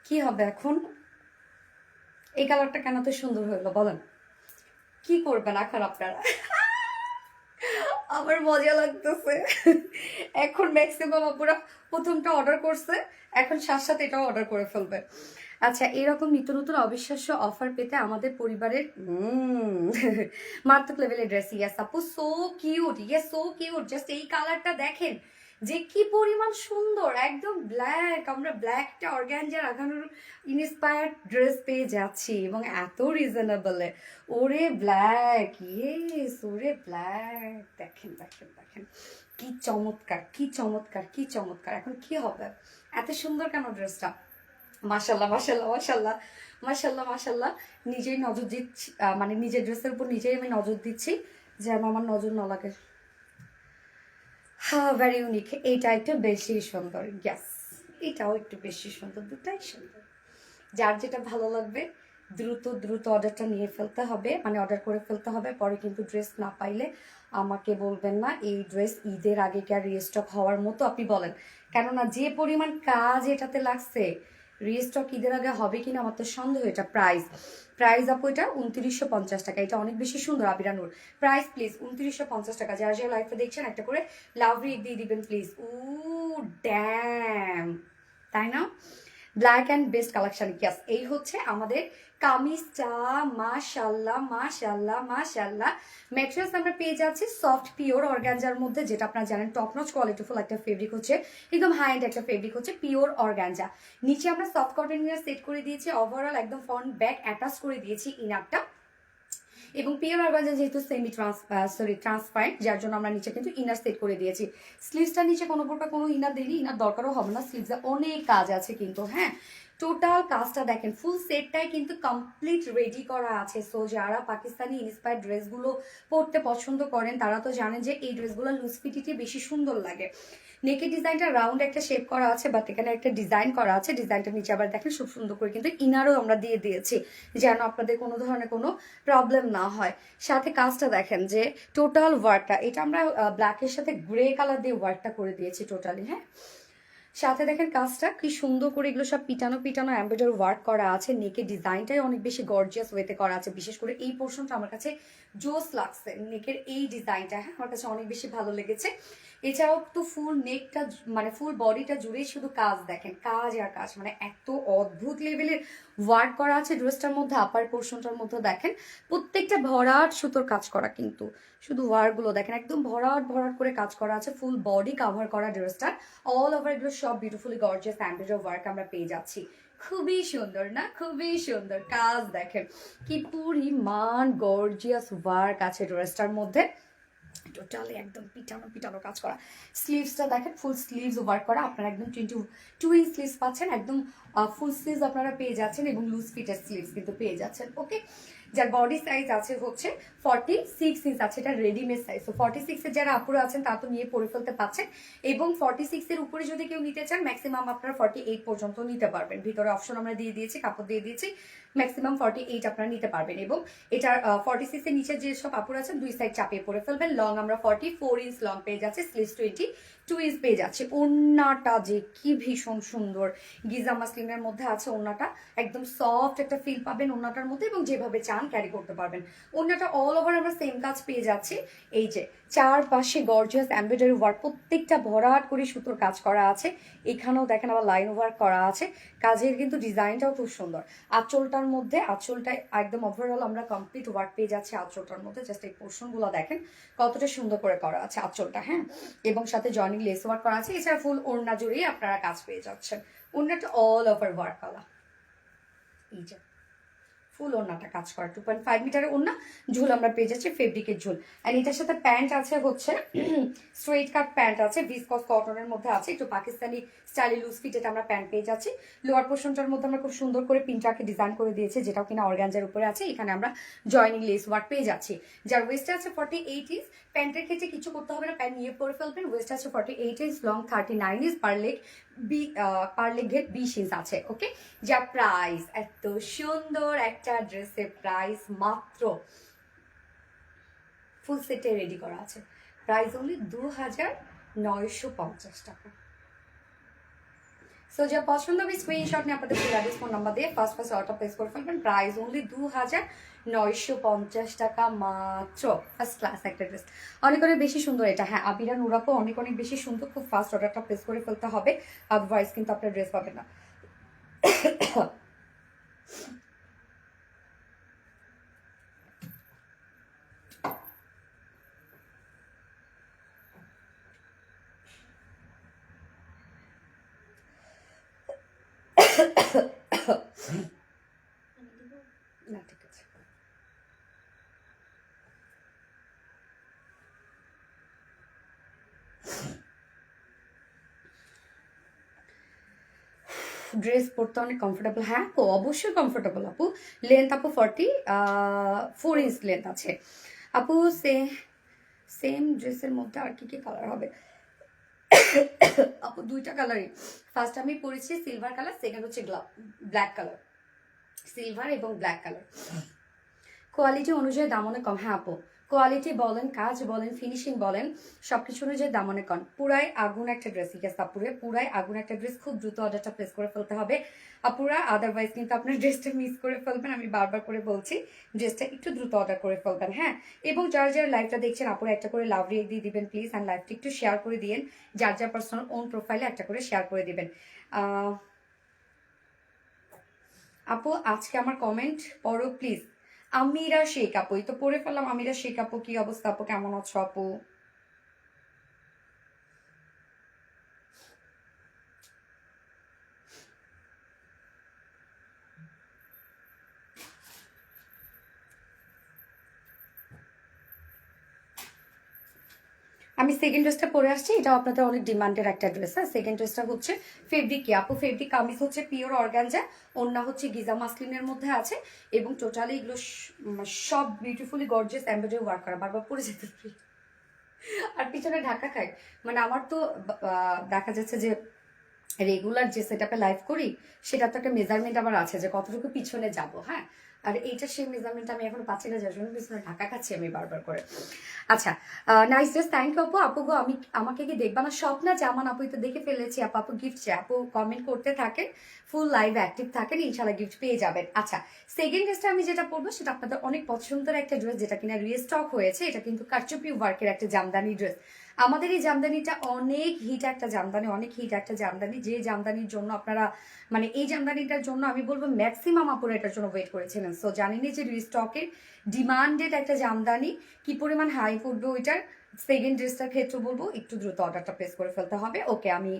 কি হবে এখন? এই কালারটা কেন তো সুন্দর হইলো বলেন? কি করবেন এখন আপনারা? আমার মজা লাগতেছে। এখন ম্যাক্সিমাম আপুরা প্রথমটা অর্ডার করছে, এখন সাথে সাথে এটাও অর্ডার করে ফেলবে। আচ্ছা, এরকম নিত্য নতুন অবিশ্বাস্য অফার পেতে আমাদের পরিবারের মারাত্মক লেভেলের ড্রেস। ইয়াস আপু, so cute. Yes, so cute. Just এই কালারটা দেখেন যে কি পরিমাণ সুন্দর, একদম ব্ল্যাক। আমরা ব্ল্যাকটা অর্গানজার আঘানোর ইন্সপায়ার্ড ড্রেস পেয়ে যাচ্ছি, এবং এত রিজনেবলে। ওরে ব্ল্যাক, ইয়েস, ওরে ব্ল্যাক। দেখেন দেখেন দেখেন, কি চমৎকার, কি চমৎকার, কি চমৎকার। এখন কি হবে? এত সুন্দর কেন ড্রেসটা? মাশাল্লাহ মাশাল্লাহ মাশাল্লাহ মাশাল্লাহ মাশাল্লাহ। নিজেই নজর দিচ্ছি, মানে নিজের ড্রেসের উপর নিজেই আমি নজর দিচ্ছি যেন আমার নজর না লাগে। হ্যাঁ, ভেরি ইউনিক। এইটা একটু বেশি সুন্দর। গ্যাস, এটাও একটু বেশি সুন্দর, দুটাই সুন্দর। যার যেটা ভালো লাগবে দ্রুত দ্রুত অর্ডারটা নিয়ে ফেলতে হবে, মানে অর্ডার করে ফেলতে হবে। পরে কিন্তু ড্রেস না পাইলে আমাকে বলবেন না। এই ড্রেস ঈদের আগে কি আর রিস্টক হওয়ার মতো আপনি বলেন? কেননা যে পরিমাণ কাজ এটাতে লাগছে, রিস্টক ঈদের আগে হবে কিনা আমার তো সন্দেহ। এটা প্রাইস আপু এটা 2950 টাকা। এটা অনেক বেশি সুন্দর আবিরানুর। প্রাইস প্লিজ 2950 টাকা। যারা যারা লাইফে দেখছেন একটা করে লাভ রিক দিয়ে দিবেন প্লিজ। ও ড্যাম, তাই না? Black and best collection. Yes, এই হচ্ছে আমাদের কামিজটা। মাশাল্লাহ মাশাল্লাহ মাশাল্লাহ। ম্যাটেরিয়ালস আমরা পেয়ে যাচ্ছি সফট পিওর অর্গানজার মধ্যে, যেটা আপনারা জানেন টপ নচ কোয়ালিটিফুল একটা ফেব্রিক হচ্ছে, একদম হাই এন্ড একটা ফেব্রিক হচ্ছে পিওর অর্গানজা। নিচে আমরা সফট কটন ইনার সেট করে দিয়েছি, ওভারঅল একদম ফ্রন্ট ব্যাক অ্যাটাচ করে দিয়েছি ইনারটা, এবং পিওর অর্গানজা যেহেতু সেমি ট্রান্সপারেন্ট, যার জন্য আমরা নিচে কিন্তু ইনার সেট করে দিয়েছি। স্লিভসটার নিচে কোনো প্রকার কোনো ইনার দিইনি, ইনার দরকারও হবে না, স্লিভসে অনেক কাজ আছে কিন্তু। হ্যাঁ, টোটাল কাজটা দেখেন, ফুল সেটটাই কিন্তু কমপ্লিট রেডি করা আছে। সো যারা পাকিস্তানি ইন্সপায়ার্ড ড্রেসগুলো পরতে পছন্দ করেন তারা তো জানেন যে এই ড্রেসগুলো লুজ ফিটিতে বেশি সুন্দর লাগে। নেকের ডিজাইনটা রাউন্ড একটা শেপ করা আছে, বাট এখানে একটা ডিজাইন করা আছে, ডিজাইনটা নিচে আবার দেখেন খুব সুন্দর করে কিন্তু ইনারও আমরা দিয়ে দিয়েছি, যেন আপনাদের কোনো ধরনের কোনো প্রবলেম না হয়। সাথে কাজটা দেখেন যে টোটাল ওয়ার্কটা, এটা আমরা ব্ল্যাকের সাথে গ্রে কালার দিয়ে ওয়ার্কটা করে দিয়েছি টোটালি। হ্যাঁ, সাথে দেখেন কাজটা কি সুন্দর করে, এগুলো সব পিটানো পিটানো এমব্রয়ডারি ওয়ার্ক করা আছে। নেকের ডিজাইনটাই অনেক বেশি গর্জিয়াস ওয়েতে করা আছে, বিশেষ করে এই পোর্শনটা আমার কাছে জোস লাগছে। নেকের এই ডিজাইনটা হ্যাঁ আমার কাছে অনেক বেশি ভালো লেগেছে। এছাড়াও তো ফুল নেকটা মানে ফুল বডিটা জুড়েই শুধু কাজ দেখেন, কাজ আর কাজ, মানে এত অদ্ভুত লেভেলের ওয়ার্ক করা আছে ড্রেসটার মধ্যে। আপার পোর্শনটার মধ্যে দেখেন প্রত্যেকটা ভরাট সুতোর কাজ করা, কিন্তু শুধু ওয়ার্কগুলো দেখেন একদম ভরাট ভরাট করে কাজ করা আছে। ফুল বডি কাভার করা ড্রেসটা, অল ওভার এগুলো সব বিউটিফুলি গর্জিয়াস এমব্রয়ডারি ওয়ার্ক আমরা পেয়ে যাচ্ছি। খুবই সুন্দর না, খুবই সুন্দর কাজ দেখেন, কি পরিমাণ গর্জিয়াস ওয়ার্ক আছে ড্রেসটার মধ্যে। টোটালি একদম পিটানো পিটানো কাজ করা। স্লিভসটা দেখেন ফুল স্লিভস ওয়ার্ক করা, আপনারা একদম 22 ইঞ্চ স্লিভস পাচ্ছেন, একদম ফুল স্লিভস আপনারা পেয়ে যাচ্ছেন, এবং লুজ ফিটের স্লিভস কিন্তু পেয়ে যাচ্ছেন। ওকে, যার বডি সাইজ আছে হচ্ছে 46 ইঞ্চ আছে, এটা রেডিমেড সাইজ। তো 46 এর যারা আপুরা আছেন তা তো নিয়ে পরে ফেলতে পাচ্ছেন, এবং 46 এর উপরে যদি কেউ নিতে চান ম্যাক্সিমাম আপনারা 48 পর্যন্ত নিতে পারবেন। ভিতরে অপশন আমরা দিয়ে দিয়েছি, কাপড় দিয়ে দিয়েছি, ম্যাক্সিমাম 48 আপনারা নিতে পারবেন। এবং এটার 46 এর নিচে যেসব আপুরা আছেন দুই সাইড চাপিয়ে পরে ফেলবেন। লং আমরা 44 ইঞ্চ লং পেয়ে যাচ্ছে, স্লিভস 22 ইঞ্চ পেয়ে যাচ্ছে। ওড়নাটা যে কি ভীষণ সুন্দর, গিজা মাসলিনের মধ্যে আছে ওড়নাটা, একদম সফট একটা ফিল পাবেন ওড়নাটার মধ্যে, এবং যেভাবে চান ক্যারি করতে পারবেন। ওড়নাটা অল ওভার আমরা সেম কাজ পেয়ে যাচ্ছি। এই যে চারপাশে গর্জিয়াস এমব্রয়ডারি ওয়ার্ক, প্রত্যেকটা ভরাট করে সুতোর কাজ করা আছে। এখানেও দেখেন আবার লাইন ওয়ার্ক করা আছে, কাজের কিন্তু ডিজাইনটাও খুব সুন্দর। আঁচলটার মধ্যে, আঁচলটা একদম ওভারঅল আমরা কমপ্লিট ওয়ার্ক পেয়ে যাচ্ছি আঁচলটার মধ্যে। জাস্ট এই পোর্শনগুলো দেখেন কতটা সুন্দর করে করা আছে আঁচলটা। হ্যাঁ, এবং সাথে জয়নিং লেস ওয়ার্ক করা আছে। এছাড়া ফুল ওড়না জুড়েই আপনারা কাজ পেয়ে যাচ্ছেন। ওড়নাটা অল ওভার ওয়ার্ক করা, এই যে ফুল ওড়নাটা কাজ করা, 2.5 মিটারের ওড়না, ঝুল আমরা পেয়ে যাচ্ছি ফেব্রিকের ঝুল। আর এটার সাথে প্যান্ট আছে হচ্ছে স্ট্রেট কাট প্যান্ট আছে, ভিসকস কটনের মধ্যে আছে, একটু পাকিস্তানি স্টাইলে লুজ ফিটেড আমরা প্যান্ট পেয়ে যাচ্ছি। লোয়ার পোর্শনটার মধ্যে আমরা খুব সুন্দর করে পিনটাকে ডিজাইন করে দিয়েছি, যেটাও কিনা অর্গানজার উপরে আছে। এখানে আমরা জয়নিং লেস ওয়ার্ক পেয়ে যাচ্ছি। যার ওয়েস্টে আছে 48 ইঞ্চ, প্যান্টের ক্ষেত্রে কিছু করতে হবে না, প্যান্ট নিয়ে পরে ফেলবেন। ওয়েস্ট আছে 48 ইঞ্চ, লং 39 ইঞ্চ, পার লেগ ঘের 20 ইঞ্চ আছে। ওকে, যার প্রাইস, এত সুন্দর একটা ড্রেসের প্রাইস মাত্র ফুল সেটে রেডি করা আছে, প্রাইস অনলি 2950 টাকা। সো যা পছন্দ হবে স্ক্রিনশট নিয়ে আপনাদের ফুল অ্যাড্রেস ফোন নাম্বার দিয়ে ফার্স্ট অর্ডার প্লেস করে ফেলবেন। প্রাইস অনলি 2950 টাকা মাত্র। ফার্স্ট ক্লাস একটা ড্রেস, অনেক অনেক বেশি সুন্দর এটা। হ্যাঁ, আবিরা নুরাপও অনেক অনেক বেশি সুন্দর, খুব ফার্স্ট অর্ডারটা প্লেস করে ফেলতে হবে, আদারওয়াইজ কিন্তু আপনার ড্রেস পাবেন না। না, ঠিক আছে। ড্রেস পরতে অনেক কমফোর্টেবল। হ্যাঁ আপু, অবশ্যই কমফোর্টেবল আপু। লেন্থ আপু 44 ইঞ্চ লেন্থ আছে আপু। সেম ড্রেসের মধ্যে আর কি কি কালার হবে আপু? দুইটা কালারই। ফার্স্ট আমি পরেছি সিলভার কালার, সেকেন্ড হচ্ছে ব্ল্যাক কালার, সিলভার এবং ব্ল্যাক কালার। কোয়ালিটি অনুযায়ী দাম অনেক কম। হ্যাঁ আপু, কোয়ালিটি বলেন, কাজ বলেন, ফিনিশিং বলেন, সবকিছু অনুযায়ী দাম অনেক কম। পুরাই আগুন একটা ড্রেস, ঠিক আছে আপুরে, পুরাই আগুন একটা ড্রেস। খুব দ্রুত অর্ডারটা প্লেস করে ফেলতে হবে আপুরা, আদারওয়াইজ কিন্তু আপনার ড্রেসটা মিস করে ফেলবেন। আমি বারবার করে বলছি, ড্রেসটা একটু দ্রুত অর্ডার করে ফেলবেন। হ্যাঁ, এবং যারা যারা লাইভটা দেখছেন আপুরা একটা করে লাভ রিয়েক্ট দিয়ে দিবেন প্লিজ, অ্যান্ড লাইভটা একটু শেয়ার করে দিন, যার যার পার্সোনাল ওন প্রোফাইলে একটা করে শেয়ার করে দিবেন। আপু আজকে আমার কমেন্ট পড়ো প্লিজ। আমিরা শেখ আপু, এই তো পড়ে ফেললাম। আমিরা শেখ আপু, কি অবস্থা আপু, কেমন আছো আপু? আমি সেকেন্ড ড্রেসটা পরে আসছি, এটাও আপনাদের অনেক ডিমান্ডের একটা ড্রেস। হ্যাঁ, সেকেন্ড ড্রেসটা হচ্ছে ফেব্রিক কি আপু, ফেব্রিক কামিজ হচ্ছে পিওর অর্গানজা, ওন্না হচ্ছে গিজা মাসলিনের মধ্যে আছে, এবং টোটালি এগুলো সব বিউটিফুলি গর্জিয়াস এমব্রয়ডারি ওয়ার্ক করা, বারবার পরে যেতে পারি। আর পিছনে ঢাকা খায়, মানে আমার তো দেখা যাচ্ছে যে রেগুলার যে সেট আপে লাইভ করি সেটা তো একটা মেজারমেন্ট আমার আছে যে কতটুকু পিছনে যাব। হ্যাঁ, আর এইটা সেই মেজারমেন্ট আমি এখন পাচ্ছি না, যার জন্য পিছনে ঢাকা খাচ্ছি আমি বারবার করে। আচ্ছা, নাইস ড্রেস, থ্যাংক ইউ আপু। আপু গো, আমাকে কি দেখবা না? স্বপ্ন জামান আপু তো দেখে ফেলেছি আপু। আপু গিফট চাই আপু, কমেন্ট করতে থাকেন, ফুল লাইভ অ্যাক্টিভ থাকেন, ইনশাল্লাহ গিফট পেয়ে যাবেন। আচ্ছা, সেকেন্ড ড্রেসটা আমি যেটা পরবো সেটা আপনাদের অনেক পছন্দের একটা ড্রেস, যেটা কিনা রিস্টক হয়েছে। এটা কিন্তু কারচুপি ওয়ার্কের একটা জামদানি ড্রেস। আমাদের এই জামদানিটা অনেক হিট একটা জামদানি, অনেক হিট একটা জামদানি, যে জামদানির জন্য আপনারা, মানে এই জামদানিটার জন্য আমি বলবো ম্যাক্সিমাম আপুরা এটার জন্য ওয়েট করেছিলেন। সো জানিনি যে রিস্টকের ডিমান্ডেড একটা জামদানি কি পরিমাণ হাই পড়বে ওইটার। সেকেন্ড ড্রেসটার ক্ষেত্রে বলবো একটু দ্রুত অর্ডারটা প্লেস করে ফেলতে হবে। ওকে, আমি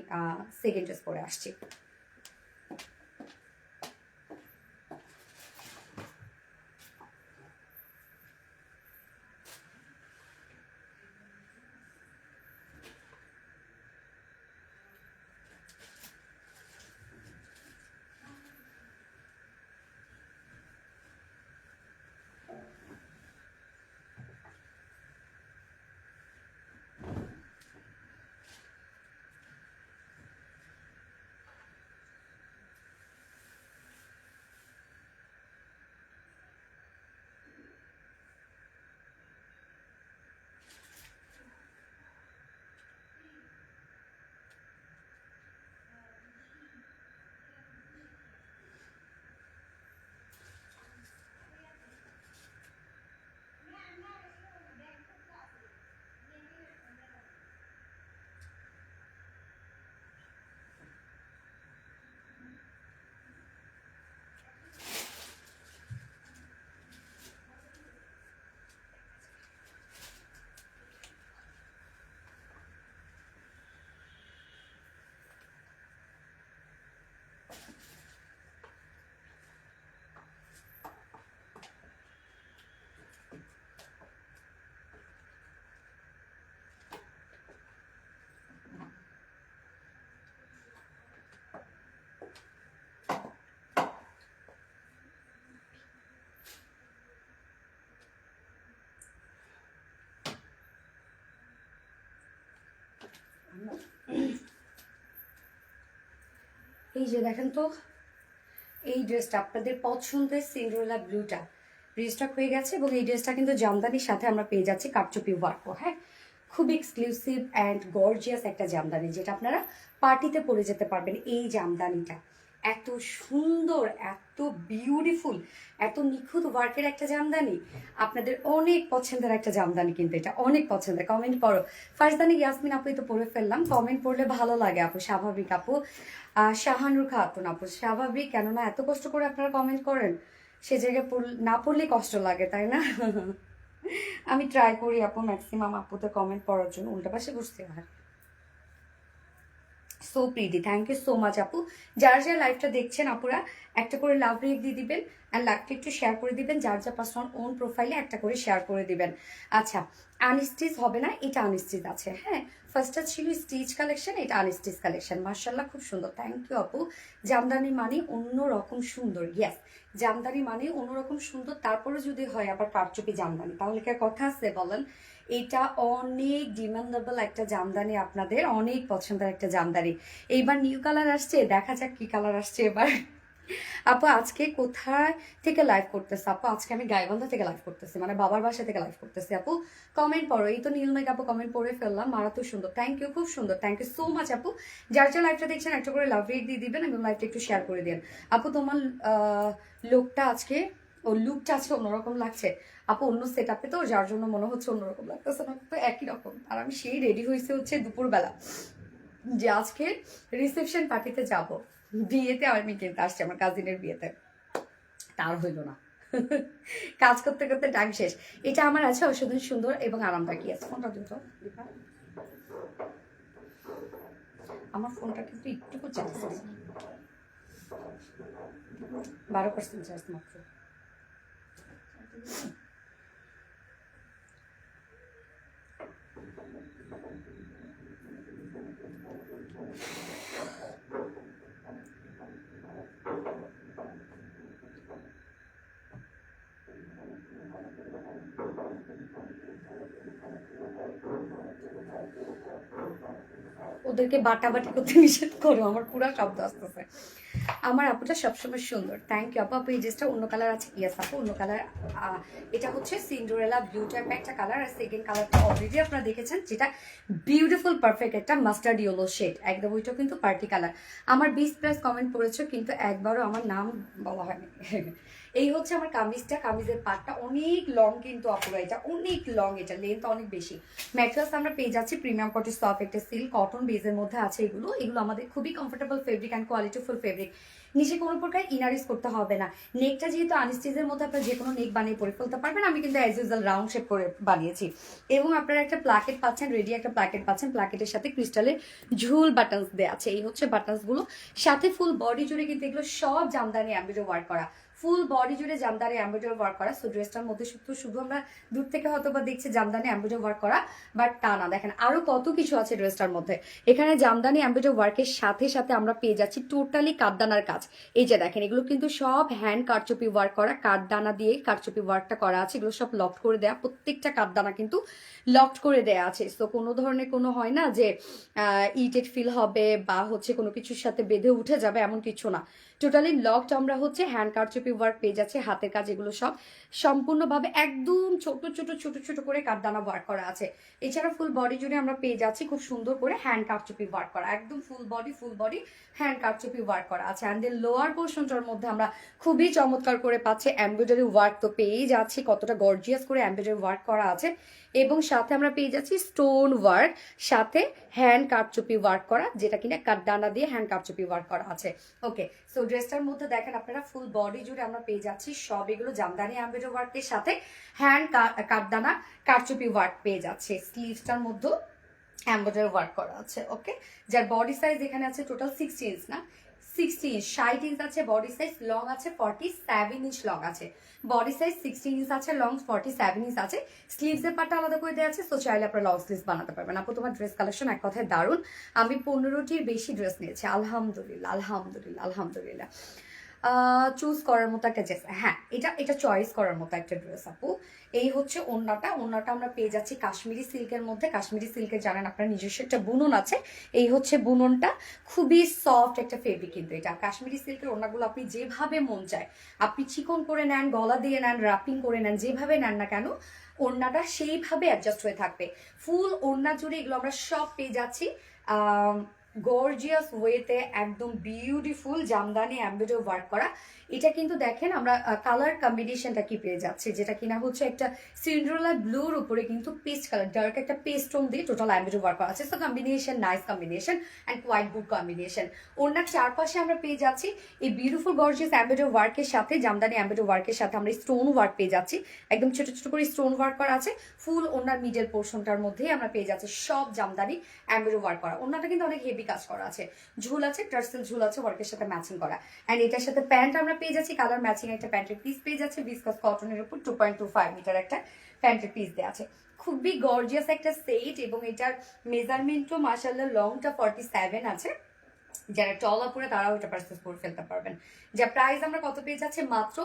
সেকেন্ড ড্রেস পরে আসছি। এই যে দেখেন তো, এই ড্রেসটা আপনাদের পছন্দের সিন্ড্রেলা ব্লুটা রিস্টক হয়ে গেছে, এবং এই ড্রেসটা কিন্তু জামদানির সাথে আমরা পেয়ে যাচ্ছি কারচুপি ওয়ার্কও। হ্যাঁ, খুব এক্সক্লুসিভ অ্যান্ড গর্জিয়াস একটা জামদানি, যেটা আপনারা পার্টিতে পরে যেতে পারবেন। এই জামদানিটা এত সুন্দর, এত বিউটিফুল, এত নিখুঁত ওয়ার্কের একটা জামদানি, আপনাদের অনেক পছন্দের একটা জামদানি, কিন্তু এটা অনেক পছন্দের। কমেন্ট করো ফারজানি ইয়াসমিন আপু, তো পড়ে ফেললাম। কমেন্ট পড়লে ভালো লাগে আপু, স্বাভাবিক আপু। শাহানুর খাতুন আপু, স্বাভাবিক, কেননা এত কষ্ট করে আপনারা কমেন্ট করেন, সে জায়গায় না পড়লেই কষ্ট লাগে, তাই না? আমি ট্রাই করি আপু ম্যাক্সিমাম আপুদের কমেন্ট পড়ার জন্য, উল্টা পাশে বসতে হয়। So Preeti, thank you so much আপু। যারা যারা লাইভটা দেখছেন আপুরা, একটা করে লাভ রেক দিয়ে দিবেন, অ্যান্ড লাইভটা একটু শেয়ার করে দিবেন। যার যা পার্সোনাল ওন প্রোফাইলে একটা করে শেয়ার করে দিবেন। আচ্ছা, আনস্টিচ হবে না, এটা আনস্টিচ আছে। হ্যাঁ, ফার্স্টটা ছিল স্টিচ কালেকশন, এটা আনস্টিচ কালেকশন। মার্শাল্লাহ, খুব সুন্দর, থ্যাংক ইউ আপু। জামদানি মানে অন্যরকম সুন্দর, ইয়েস, জামদানি মানে অন্যরকম সুন্দর। তারপরে যদি হয় আবার কারচুপি জামদানি, তাহলে কি আর কথা আছে বলেন? এটা অনেক ডিমান্ডেবল একটা জামদানি, আপনাদের অনেক পছন্দের একটা জামদানি। এইবার নিউ কালার আসছে, দেখা যাক কি কালার আসছে এবার। আপু আজকে কোথায় থেকে লাইভ করতেছে? আপু আজকে আমি গাইবান্ধা থেকে লাইভ করতেছি, মানে বাবার বাসা থেকে লাইভ করতেছি। আপু কমেন্ট পড়ো, এই তো নীল মেঘ আপু কমেন্ট পড়ে ফেললাম, মারা তো সুন্দর, থ্যাংক ইউ, খুব সুন্দর, থ্যাংক ইউ সো মাচ আপু। যার যার লাইভটা দেখছেন একটা করে লাভ রেট দিয়ে দিবেন, এবং লাইভটা একটু শেয়ার করে দিন। আপু তোমার লোকটা আজকে, ও লুকটা আজকে অন্যরকম লাগছে আপু, অন্য সেট আপে তো, যার জন্য মনে হচ্ছে অন্যরকম লাগতেছে না তো, একই রকম। আর আমি সেই রেডি হয়েছে হচ্ছে দুপুরবেলা, যে আজকে রিসেপশন পার্টিতে যাব, বিয়েতে আমি কিন্তু আসছি, আমার কাজিনের বিয়েতে। তার হইল না। কাজ করতে করতে টাইম শেষ। এটা আমার আছে অসাধারণ সুন্দর এবং আরামদায়ক। আছে ফোনটা দুটো আমার ফোনটা কিন্তু একটু চার্জ 12% চার্জ মাত্র। ওদেরকে বাটাবাটি করতে নিষেধ করো, আমার পুরো শব্দ আসতেছে। আমার আপুটা সবসময় সুন্দর। থ্যাংক ইউ আপু। আপু এই ড্রেসটা অন্য কালার আছে? ইয়েস আপু অন্য কালার। এটা হচ্ছে সিন্ডারেলা ব্লু টাইপের একটা কালার, আর সেকেন্ড কালারটা অলরেডি আপনারা দেখেছেন, যেটা বিউটিফুল পারফেক্ট একটা মাস্টার্ড ইয়েলো শেড, একদম ওইটা কিন্তু পার্টি কালার। আমার 20+ কমেন্ট করেছো কিন্তু একবারও আমার নাম বলা হয়নি। এই হচ্ছে আমার কামিজটা, কামিজের পাটটা অনেক লং কিন্তু আপুরা, এটা অনেক লং, এটা লেন্থ অনেক বেশি। ম্যাটেরিয়ালস আমরা পেয়ে যাচ্ছি প্রিমিয়াম কটন সফট একটা সিল্ক কটন বেজের মধ্যে আছে। এগুলো আমাদের খুবই comfortable fabric and qualityful fabric. নিচে কোনো প্রকার ইনারিস করতে হবে না। নেকটা যেহেতু আনস্টিচের মধ্যে আপনারা যে কোনো নেক বানিয়ে পরে ফেলতে পারবেন। আমি কিন্তু অ্যাজ ইউজুয়াল রাউন্ড শেপ করে বানিয়েছি। এবং আপনারা একটা প্লাকেট পাচ্ছেন, রেডি একটা প্লাকেট পাচ্ছেন। প্লাকেটের সাথে ক্রিস্টালের ঝুল বাটনস দেওয়া আছে। এই হচ্ছে বাটনসগুলো, সাথে ফুল বডি জুড়ে কিন্তু এগুলো সব জামদানি এমব্রয়ডারি ওয়ার্ক করা, ফুল বডি জুড়ে জামদানি এমব্রয়ডারি ওয়ার্ক করা। সো ড্রেসটার মধ্যে শুধু আমরা দূর থেকে হয়তো বা দেখছি জামদানি এমব্রয়ডারি ওয়ার্ক করা, বাট তা না, দেখেন আরো কত কিছু আছে ড্রেসটার মধ্যে। এখানে জামদানি এমব্রয়ডারি ওয়ার্কের সাথে সাথে আমরা পেয়ে যাচ্ছি টোটালি কাঠদানার কাজ। এই যে দেখেন, এগুলো কিন্তু সব হ্যান্ড কারচুপি ওয়ার্ক করা, কাঠদানা দিয়ে কারচুপি ওয়ার্কটা করা আছে। এগুলো সব লক করে দেয়া, প্রত্যেকটা কাঠদানা কিন্তু লক করে দেয়া আছে। সো কোনো ধরনের কোনো হয় না যে ইটেড ফিল হবে বা হচ্ছে কোনো কিছুর সাথে বেঁধে উঠে যাবে, এমন কিছু না। টোটালি লকড আমরা হচ্ছে হ্যান্ড কারচুপি ওয়ার্ক পেয়ে যাচ্ছে, হাতের কাজ এগুলো সব সম্পূর্ণভাবে একদম ছোট ছোট ছোট ছোট করে কাঠদানা ওয়ার্ক করা আছে। এছাড়া ফুল বডি জুড়ে আমরা পেয়ে যাচ্ছি খুব সুন্দর করে হ্যান্ড কারচুপি ওয়ার্ক করা, একদম ফুল বডি হ্যান্ড কারচুপি ওয়ার্ক করা আছে। অ্যান্ড দেন লোয়ার পোর্শনটার মধ্যে আমরা খুবই চমৎকার করে পাচ্ছি এমব্রয়ডারি ওয়ার্ক। তো পেয়েই যাচ্ছি কতটা গর্জিয়াস করে এমব্রয়ডারি ওয়ার্ক করা আছে। এবং সাথে আমরা পেয়ে যাচ্ছি স্টোন ওয়ার্ক, সাথে হ্যান্ড কারচুপি ওয়ার্ক করা, যেটা কিনা কাঠদানা দিয়ে হ্যান্ড কারচুপি ওয়ার্ক করা আছে। ওকে, সো ড্রেসটার মধ্যে দেখেন আপনারা ফুল বডি জুড়ে আমরা পেয়ে যাচ্ছি সব এগুলো জামদানি এমব্রয়ডারি ওয়ার্কের সাথে হ্যান্ড কাঠদানা কারচুপি ওয়ার্ক পেয়ে যাচ্ছে। স্লিভসটার মধ্যে এমব্রয়ডারি ওয়ার্ক করা আছে। ওকে, যার বডি সাইজ এখানে আছে টোটাল 60 ইঞ্চ, না 60 ইঞ্চ, 60 ইঞ্চ আছে বডি সাইজ, লং আছে 47 ইঞ্চ লং আছে, বডি সাইজ 60 ইঞ্চ আছে, লং 47 ইঞ্চ আছে। স্লিভসের পার্টটা আলাদা করে দেওয়া আছে, সো চাইলে আপনারা লং স্লিভস বানাতে পারবেন। আপু তোমার ড্রেস কালেকশন এক কথায় দারুণ। আমি 15টির বেশি ড্রেস নিয়েছি, আলহামদুলিল্লাহ আলহামদুলিল্লাহ আলহামদুলিল্লাহ। চুজ করার মতো একটা ড্রেস, হ্যাঁ এটা চয়েস করার মতো একটা ড্রেস আপু। এই হচ্ছে ওড়নাটা আমরা পেয়ে যাচ্ছি কাশ্মীরি সিল্কের মধ্যে। কাশ্মীরি সিল্কের জানেন আপনার নিজস্ব একটা বুনন আছে। এই হচ্ছে বুননটা, খুবই সফট একটা ফেব্রিক কিন্তু এটা। কাশ্মীরি সিল্কের ওড়নাগুলো আপনি যেভাবে মন চায়, আপনি চিকন করে নেন, গলা দিয়ে নেন, র্যাপিং করে নেন, যেভাবে নেন না কেন ওড়নাটা সেইভাবে অ্যাডজাস্ট হয়ে থাকবে। ফুল ওড়না জুড়ে এগুলো আমরা সব পেয়ে যাচ্ছি গর্জিয়াস ওয়েতে, একদম বিউটিফুল জামদানি এমব্রয়ডারি ওয়ার্ক করা। এটা কিন্তু দেখেন আমরা কালার কম্বিনেশনটা কি পেয়ে যাচ্ছে, যেটা কিনা হচ্ছে একটা সিন্ড্রেলা ব্লুর উপরে কিন্তু পেস্ট কালার, ডার্ক একটা পেস্ট টোন দিয়ে টোটাল এমব্রয়ডারি ওয়ার্ক করা আছে। So combination, nice combination and quite good combination. ওনার চারপাশে আমরা পেয়ে যাচ্ছি এই বিউটিফুল গর্জিয়াস এমব্রয়ডারি ওয়ার্কের সাথে, জামদানি এমব্রয়ডারি ওয়ার্কের সাথে আমরা স্টোন ওয়ার্ক পেয়ে যাচ্ছি, একদম ছোট ছোট করে স্টোন ওয়ার্ক করা আছে। ফুল ওনার মিডল পোর্শনটার মধ্যেই আমরা পেয়ে যাচ্ছি সব জামদানি এমব্রয়ডারি ওয়ার্ক করা। ওনাটা কিন্তু অনেক হেভি কাজ করা আছে, ঝুল আছে, টার্সেল ঝুল আছে, ওয়ার্কের সাথে ম্যাচিং করা। অ্যান্ড এটার সাথে প্যান্ট আমরা পেয়ে যাচ্ছি কালার ম্যাচিং একটা প্যান্টের পিস পেয়ে যাচ্ছে, ভিসকাস কটনের উপর 2.25 মিটার একটা প্যান্টের পিস দেওয়া আছে। খুবই গর্জিয়াস একটা সেট, এবং এটার মেজারমেন্টও মাশাআল্লাহ লংটা 47 আছে। যারা টল আপুরে তারাও এটা পারচেস করে ফেলতে পারবেন। যা প্রাইস আমরা কত পেয়ে যাচ্ছি, মাত্র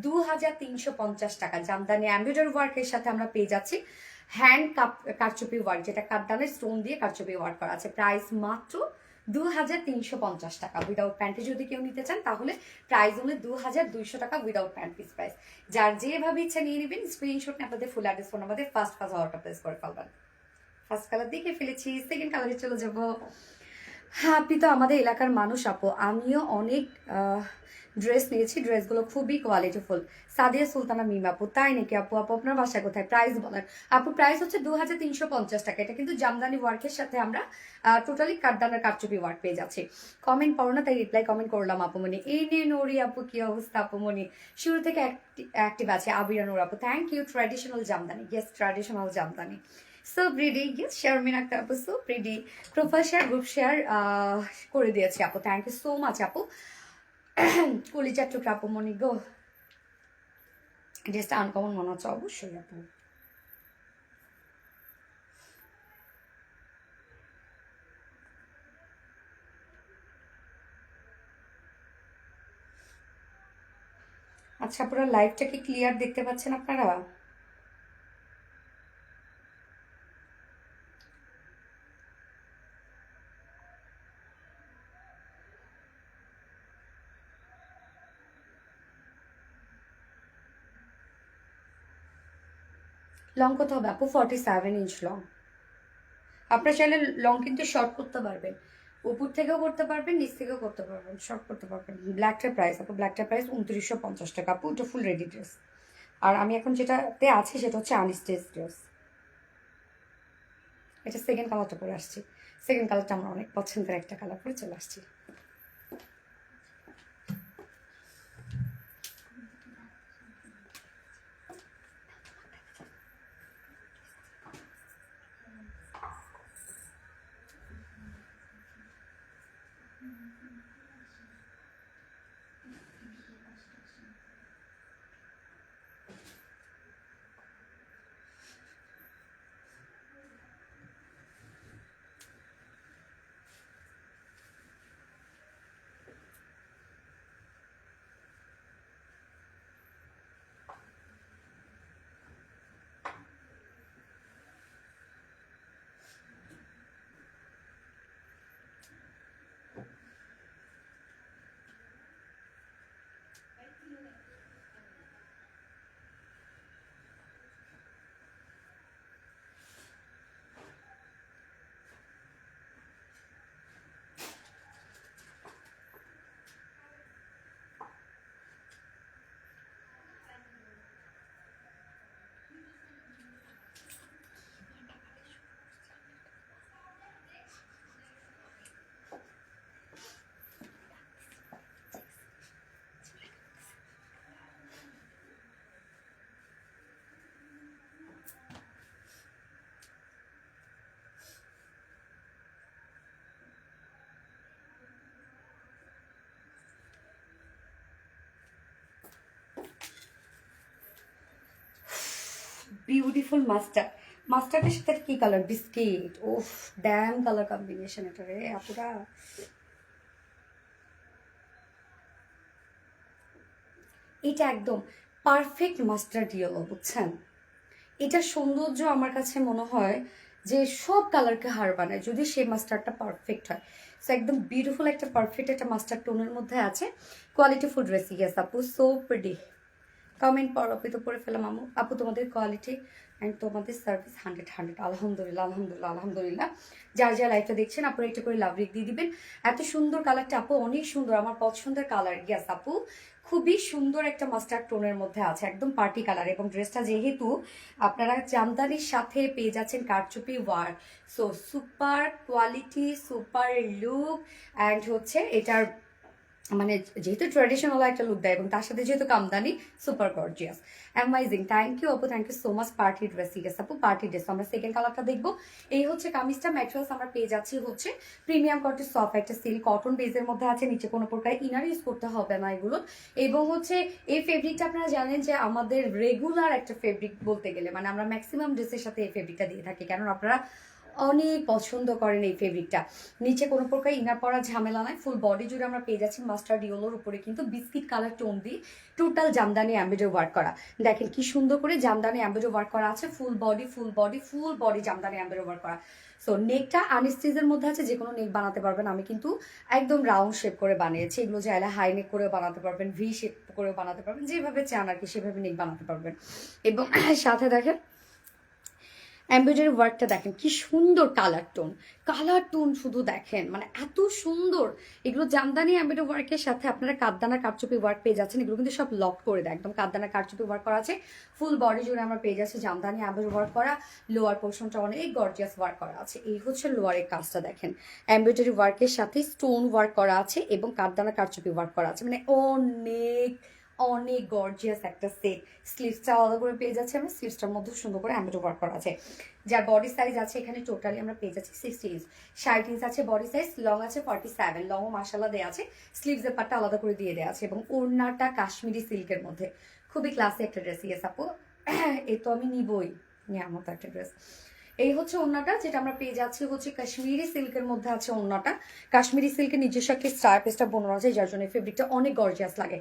2350 টাকা। জামদানি এমব্রয়ডারি ওয়ার্কের সাথে আমরা পেয়ে যাচ্ছি হ্যান্ড কারচুপি ওয়ার্ক, যেটা কাঠদানের স্টোন দিয়ে কারচুপি ওয়ার্ক করা আছে। প্রাইস মাত্র 2350 টাকা। উইদাউট প্যান্টে যদি কেউ নিতে চান তাহলে প্রাইস হলে 2200 টাকা উইদাউট প্যান্ট পিস প্রাইস। যার যেভাবে ইচ্ছা নিয়ে নেবেন, স্ক্রিনশট নিয়ে আপনাদের ফুল অ্যাড্রেস ফোন আমাদের ফার্স্ট অর্ডার প্লেস করে ফেলবেন। ফার্স্ট কালার দেখে ফেলেছি, সেকেন্ড কালারে চলে যাবো। হ্যাঁ, আপনি তো আমাদের এলাকার মানুষ আপু। আমিও অনেক ড্রেস নিয়েছি, ড্রেসগুলো খুবই কোয়ালিটিফুল। সাদিয়া সুলতানা মিম আপু, তাই নাকি আপু? আপু আপনার বাসা কোথায়? প্রাইস বলেন আপু। প্রাইস হচ্ছে 2350 টাকা। এটা কিন্তু জামদানি ওয়ার্কের সাথে আমরা টোটালি কাঠদানার কারচুপি ওয়ার্ক পেয়ে যাচ্ছি। কমেন্ট পড়ো না, তাই রিপ্লাই কমেন্ট করলাম আপুমনি। এই নে নরি আপু, কি অবস্থা আপুমনি? শুরু থেকে অ্যাক্টিভ আছে আবিরা নূর আপু, thank you. Traditional Jamdani, yes traditional Jamdani. So pretty, yes Sharmin Akter আপু, so pretty. Profile share, group share করে দিয়েছি আপু, থ্যাংক ইউ সো মাচ আপু। কলিজার টুকরা আপু মনি গো, ড্রেসটা আনকমন মনে হচ্ছে অবশ্যই আপু। আচ্ছা, পুরো লাইভটা কি ক্লিয়ার দেখতে পাচ্ছেন আপনারা? লং কত হবে আপু? 47 ইঞ্চ লং। আপনার চাইলে লং কিন্তু শর্ট করতে পারবেন, উপর থেকেও করতে পারবেন, নিচ থেকেও করতে পারবেন, শর্ট করতে পারবেন। ব্ল্যাকটার প্রাইস আপু, ব্ল্যাকটার প্রাইস 2950 টাকা আপু। এটা ফুল রেডি ড্রেস। আর আমি এখন যেটাতে আছি সেটা হচ্ছে আনস্টেজ ড্রেস। এটা সেকেন্ড কালারটা পরে আসছি। সেকেন্ড কালারটা আমার অনেক পছন্দের একটা কালার, পরে চলে আসছি। Beautiful mustard. মাস্টার্ডের সাথে কি কালার? বিস্কিট। ওফ, ড্যাম কালার কম্বিনেশন এটা রে আপুরা। এটা একদম পারফেক্ট মাস্টার্ড ইয়েলো, বুঝছেন? এটার সৌন্দর্য আমার কাছে মনে হয় যে সব কালারকে হার বানায় যদি সেই মাস্টার্ডটা পারফেক্ট হয়। সো একদম বিউটিফুল একটা পারফেক্ট একটা মাস্টার্ড টোনের মধ্যে আছে। কোয়ালিটি ফুল ড্রেস, ইয়েস আপু, সো প্রিটি। কমেন্ট পর আপু তো পড়ে ফেলাম আমু আপু। তোমাদের কোয়ালিটি অ্যান্ড তোমাদের সার্ভিস 100 আলহামদুলিল্লাহ আলহামদুলিল্লাহ আলহামদুলিল্লাহ। যার যা লাইফটা দেখছেন আপনারা একটা করে লাভ রেক দিয়ে দিবেন। এত সুন্দর কালারটা আপু, অনেক সুন্দর, আমার পছন্দের কালার। ইয়াস আপু, খুবই সুন্দর একটা মাস্টার্ড টোনের মধ্যে আছে, একদম পার্টি কালার। এবং ড্রেসটা যেহেতু আপনারা জামদানির সাথে পেয়ে যাচ্ছেন কারচুপি work, so super quality, super look. And হচ্ছে এটার মানে যেহেতু ট্রেডিশনাল একটা লুক দেয় এবং তার সাথে যেহেতু কামদানি, super gorgeous, amazing. Thank you আপু, thank you so much. Party dress, yes আপু পার্টি ড্রেস। আমরা সেকেন্ড কালারটা দেখবো। এই হচ্ছে কামিজটা। ম্যাটেরিয়ালস আমরা পেয়ে যাচ্ছি হচ্ছে প্রিমিয়াম কটন, সফট একটা সিল্ক কটন বেজের মধ্যে আছে। নিচে কোনো প্রকার ইনার ইউজ করতে হবে না এগুলো। এবং হচ্ছে এই ফেব্রিকটা আপনারা জানেন যে আমাদের রেগুলার একটা ফেব্রিক বলতে গেলে, মানে আমরা ম্যাক্সিমাম ড্রেসের সাথে এই ফেব্রিকটা দিয়ে থাকি, কারণ আপনারা অনেক পছন্দ করেন এই ফেব্রিকটা। নিচে কোনো প্রকার ইনার পরা ঝামেলা নাই। ফুল বডি জুড়ে আমরা পেয়ে যাচ্ছি মাস্টার্ড ইয়েলোর উপরে কিন্তু বিস্কিট কালার টোন দিয়ে টোটাল জামদানি এমব্রয়ডারি ওয়ার্ক করা। দেখেন কি সুন্দর করে জামদানি এমব্রয়ডারি ওয়ার্ক করা আছে। Full body full body full body Jamdani embroidery work করা। সো নেকটা আনস্টিচের মধ্যে আছে, যে কোনো নেক বানাতে পারবেন। আমি কিন্তু একদম রাউন্ড শেপ করে বানিয়েছি। এগুলো চাইলে হাই নেক করেও বানাতে পারবেন, ভি শেপ করেও বানাতে পারবেন, যেভাবে চান আর কি সেভাবে নেক বানাতে পারবেন। এবং সাথে দেখেন এমব্রয়ডারি ওয়ার্কটা দেখেন কি সুন্দর, কালার টোন শুধু দেখেন, মানে এত সুন্দর। এগুলো জামদানি এমব্রয়ডারি ওয়ার্কের সাথে আপনারা কাঠদানা কারচুপি ওয়ার্ক পেয়ে যাচ্ছেন। এগুলো কিন্তু সব লক করে দেয়, একদম কাঠদানা কারচুপি ওয়ার্ক করা আছে। ফুল বডি জুড়ে আমরা পেয়ে যাচ্ছি জামদানি এমব্রয়ডারি ওয়ার্ক করা। লোয়ার পোর্শনটা অনেক গর্জিয়াস ওয়ার্ক করা আছে। এই হচ্ছে লোয়ারের কাজটা দেখেন, এমব্রয়ডারি ওয়ার্কের সাথে স্টোন ওয়ার্ক করা আছে এবং কাঠদানা কারচুপি ওয়ার্ক করা আছে, মানে অনেক অনেক গর্জিয়াস একটা সেট। স্লিভসটা আলাদা করে পেয়ে যাচ্ছে, আমরা স্লিভসটার মধ্যে সুন্দর করে এমব্রয়ডারি ওয়ার্ক করা আছে। যার বডি সাইজ আছে এখানে টোটালি আমরা পেয়ে যাচ্ছি 60 ইঞ্চ, 60 ইঞ্চ আছে বডি সাইজ, লং আছে 47, লংও মাশাআল্লাহ দেওয়া আছে, স্লিভসের পার্টটা আলাদা করে দিয়ে দেওয়া আছে এবং ওড়নাটা কাশ্মীরি সিল্কের মধ্যে, খুবই ক্লাসি একটা ড্রেস। ইয়েস আপু, এই তো আমি নিবই, নেওয়ার মতো একটা ড্রেস। এই হচ্ছে ওড়নাটা, যেটা আমরা পেয়ে যাচ্ছি হচ্ছে কাশ্মীরি সিল্কের মধ্যে আছে ওড়নাটা। কাশ্মীরি সিল্কের নিজস্ব একটা স্টার পেস্টটা বোনানো আছে, যার জন্য ফেব্রিকটা অনেক গর্জিয়াস লাগে।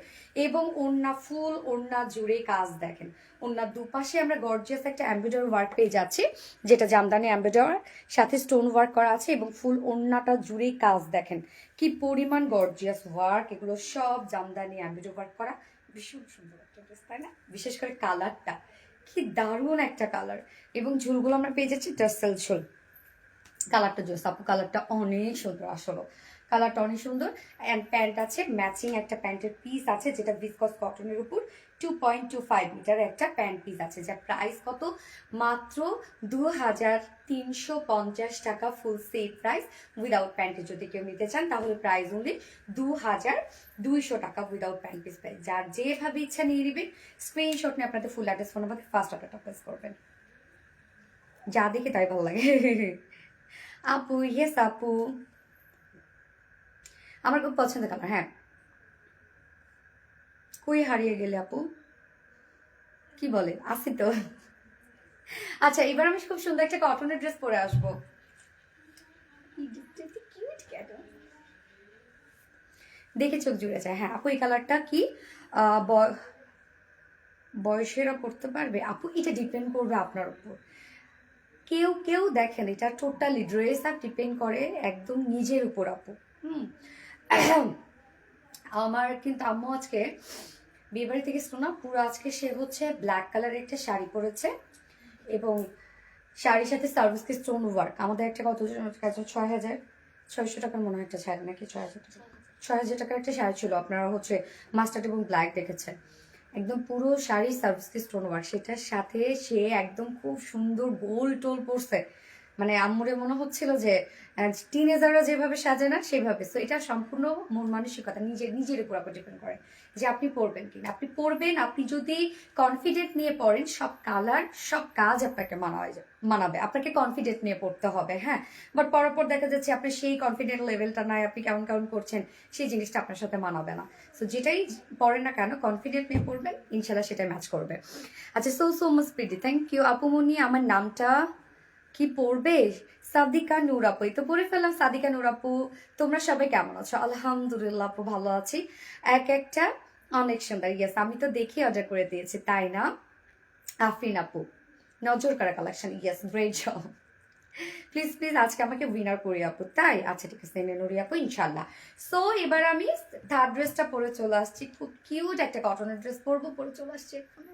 এবং ওড়না ফুল ওড়না জুড়ে কাজ দেখেন, ওড়নার দুপাশে আমরা গর্জিয়াস একটা এমব্রয়ডারি ওয়ার্ক পেয়ে যাচ্ছি, যেটা জামদানি এমব্রয়ডারি সাথে স্টোন ওয়ার্ক করা আছে এবং ফুল ওড়নাটা জুড়েই কাজ দেখেন কি পরিমাণ গর্জিয়াস ওয়ার্ক। এগুলো সব জামদানি এমব্রয়ডারি ওয়ার্ক করা, ভীষণ সুন্দর একটা ড্রেস, তাই না? বিশেষ করে কালারটা কি দারুণ একটা কালার। এবং ঝুলগুলো আমরা পেয়ে যাচ্ছি টার্সেল ঝুল। কালারটা জোস আপু, কালারটা অনেক সুন্দর, আসলে কালারটা অনেক সুন্দর। অ্যান্ড প্যান্ট আছে ম্যাচিং, একটা প্যান্টের পিস আছে যেটা ভিসকস কটনের উপর 2.25 মিটার একটা প্যান্ট পিস আছে, যার প্রাইস কত? মাত্র 2350 টাকা ফুল সেট প্রাইস। উইদাউট প্যান্টে যদি কেউ নিতে চান তাহলে প্রাইস অনলি 2200 টাকা উইদাউট প্যান্ট পিস প্রাইস। যার যেভাবে ইচ্ছা নিয়ে নেবেন, স্ক্রিনশট নিয়ে আপনাদের full address phone number first অর্ডারটা প্লেস করবেন, যা দেখে তাই ভালো লাগে। আপু ইয়েস আপু, আমার খুব পছন্দের কালার। হ্যাঁ, কই হারিয়ে গেলে আপু? কি বলে, আসি তো। আচ্ছা, এবার আমি খুব সুন্দর একটা কটনের ড্রেস পরে আসবো। দেখে চোখ জুড়ে যায়। হ্যাঁ আপু, এই কালারটা কি বয়সেরা পড়তে পারবে? আপু এটা ডিপেন্ড করবে আপনার উপর। কেউ কেউ দেখেন, এটা টোটালি ড্রেস আর ডিপেন্ড করে একদম নিজের উপর আপু। আমার কিন্তু আম্মু আজকে বিয়েবাড়ি থেকে এসলো না, পুরো আজকে সে হচ্ছে ব্ল্যাক কালারের একটা শাড়ি পরেছে এবং শাড়ির সাথে সার্ভিস কি স্টোন ওয়ার্ক। আমাদের একটা কত 6,600 টাকার মনে হয় একটা শাড়ি, নাকি 6,000 টাকার একটা শাড়ি ছিল, আপনারা হচ্ছে মাস্টার্ড এবং ব্ল্যাক দেখেছেন। একদম পুরো শাড়ি সার্ভিস কি স্টোন ওয়ার্ক, সেটার সাথে সে একদম খুব সুন্দর গোল টোল পরছে, মানে আম্মুরে মনে হচ্ছিল যে টিনেজাররা যেভাবে সাজে না সেভাবে। তো এটা সম্পূর্ণ মন মানসিকতা, নিজের উপর আপনার ডিপেন্ড করে যে আপনি পরবেন কিনা। আপনি পরবেন, আপনি যদি কনফিডেন্ট নিয়ে পড়েন, সব কালার সব কাজ আপনাকে মানাবে। আপনাকে কনফিডেন্ট নিয়ে পড়তে হবে, হ্যাঁ। বাট পরার পর দেখা যাচ্ছে আপনার সেই কনফিডেন্ট লেভেলটা নাই, আপনি কেমন কেমন করছেন, সেই জিনিসটা আপনার সাথে মানাবে না। সো যেটাই পড়েন না কেন, কনফিডেন্ট নিয়ে পড়বেন, ইনশাল্লাহ সেটাই ম্যাচ করবে। আচ্ছা, so much pretty, thank you আপুমনি। আমার নামটা কি পড়বে? সাদিকা নূর আপু, এই তো পড়ে ফেললাম। সাদিকা নূর আপু, তোমরা সবাই কেমন আছো? আলহামদুলিল্লাহ আপু, ভালো আছি। এক একটা অনেক সুন্দর। ইয়েস, আমি তো দেখি অর্ডার করে দিয়েছি, তাই না? আফরিন আপু, নজর কারা collection. Yes, great job. Please please আজকে আমাকে উইনার করি আপু, তাই? আচ্ছা ঠিক আছে, নুরি আপু, ইনশাল্লাহ। সো এবার আমি থার্ড ড্রেসটা পরে চলে আসছি, খুব কিউট একটা কটনের ড্রেস পরবো, পরে চলে আসছি এখানে।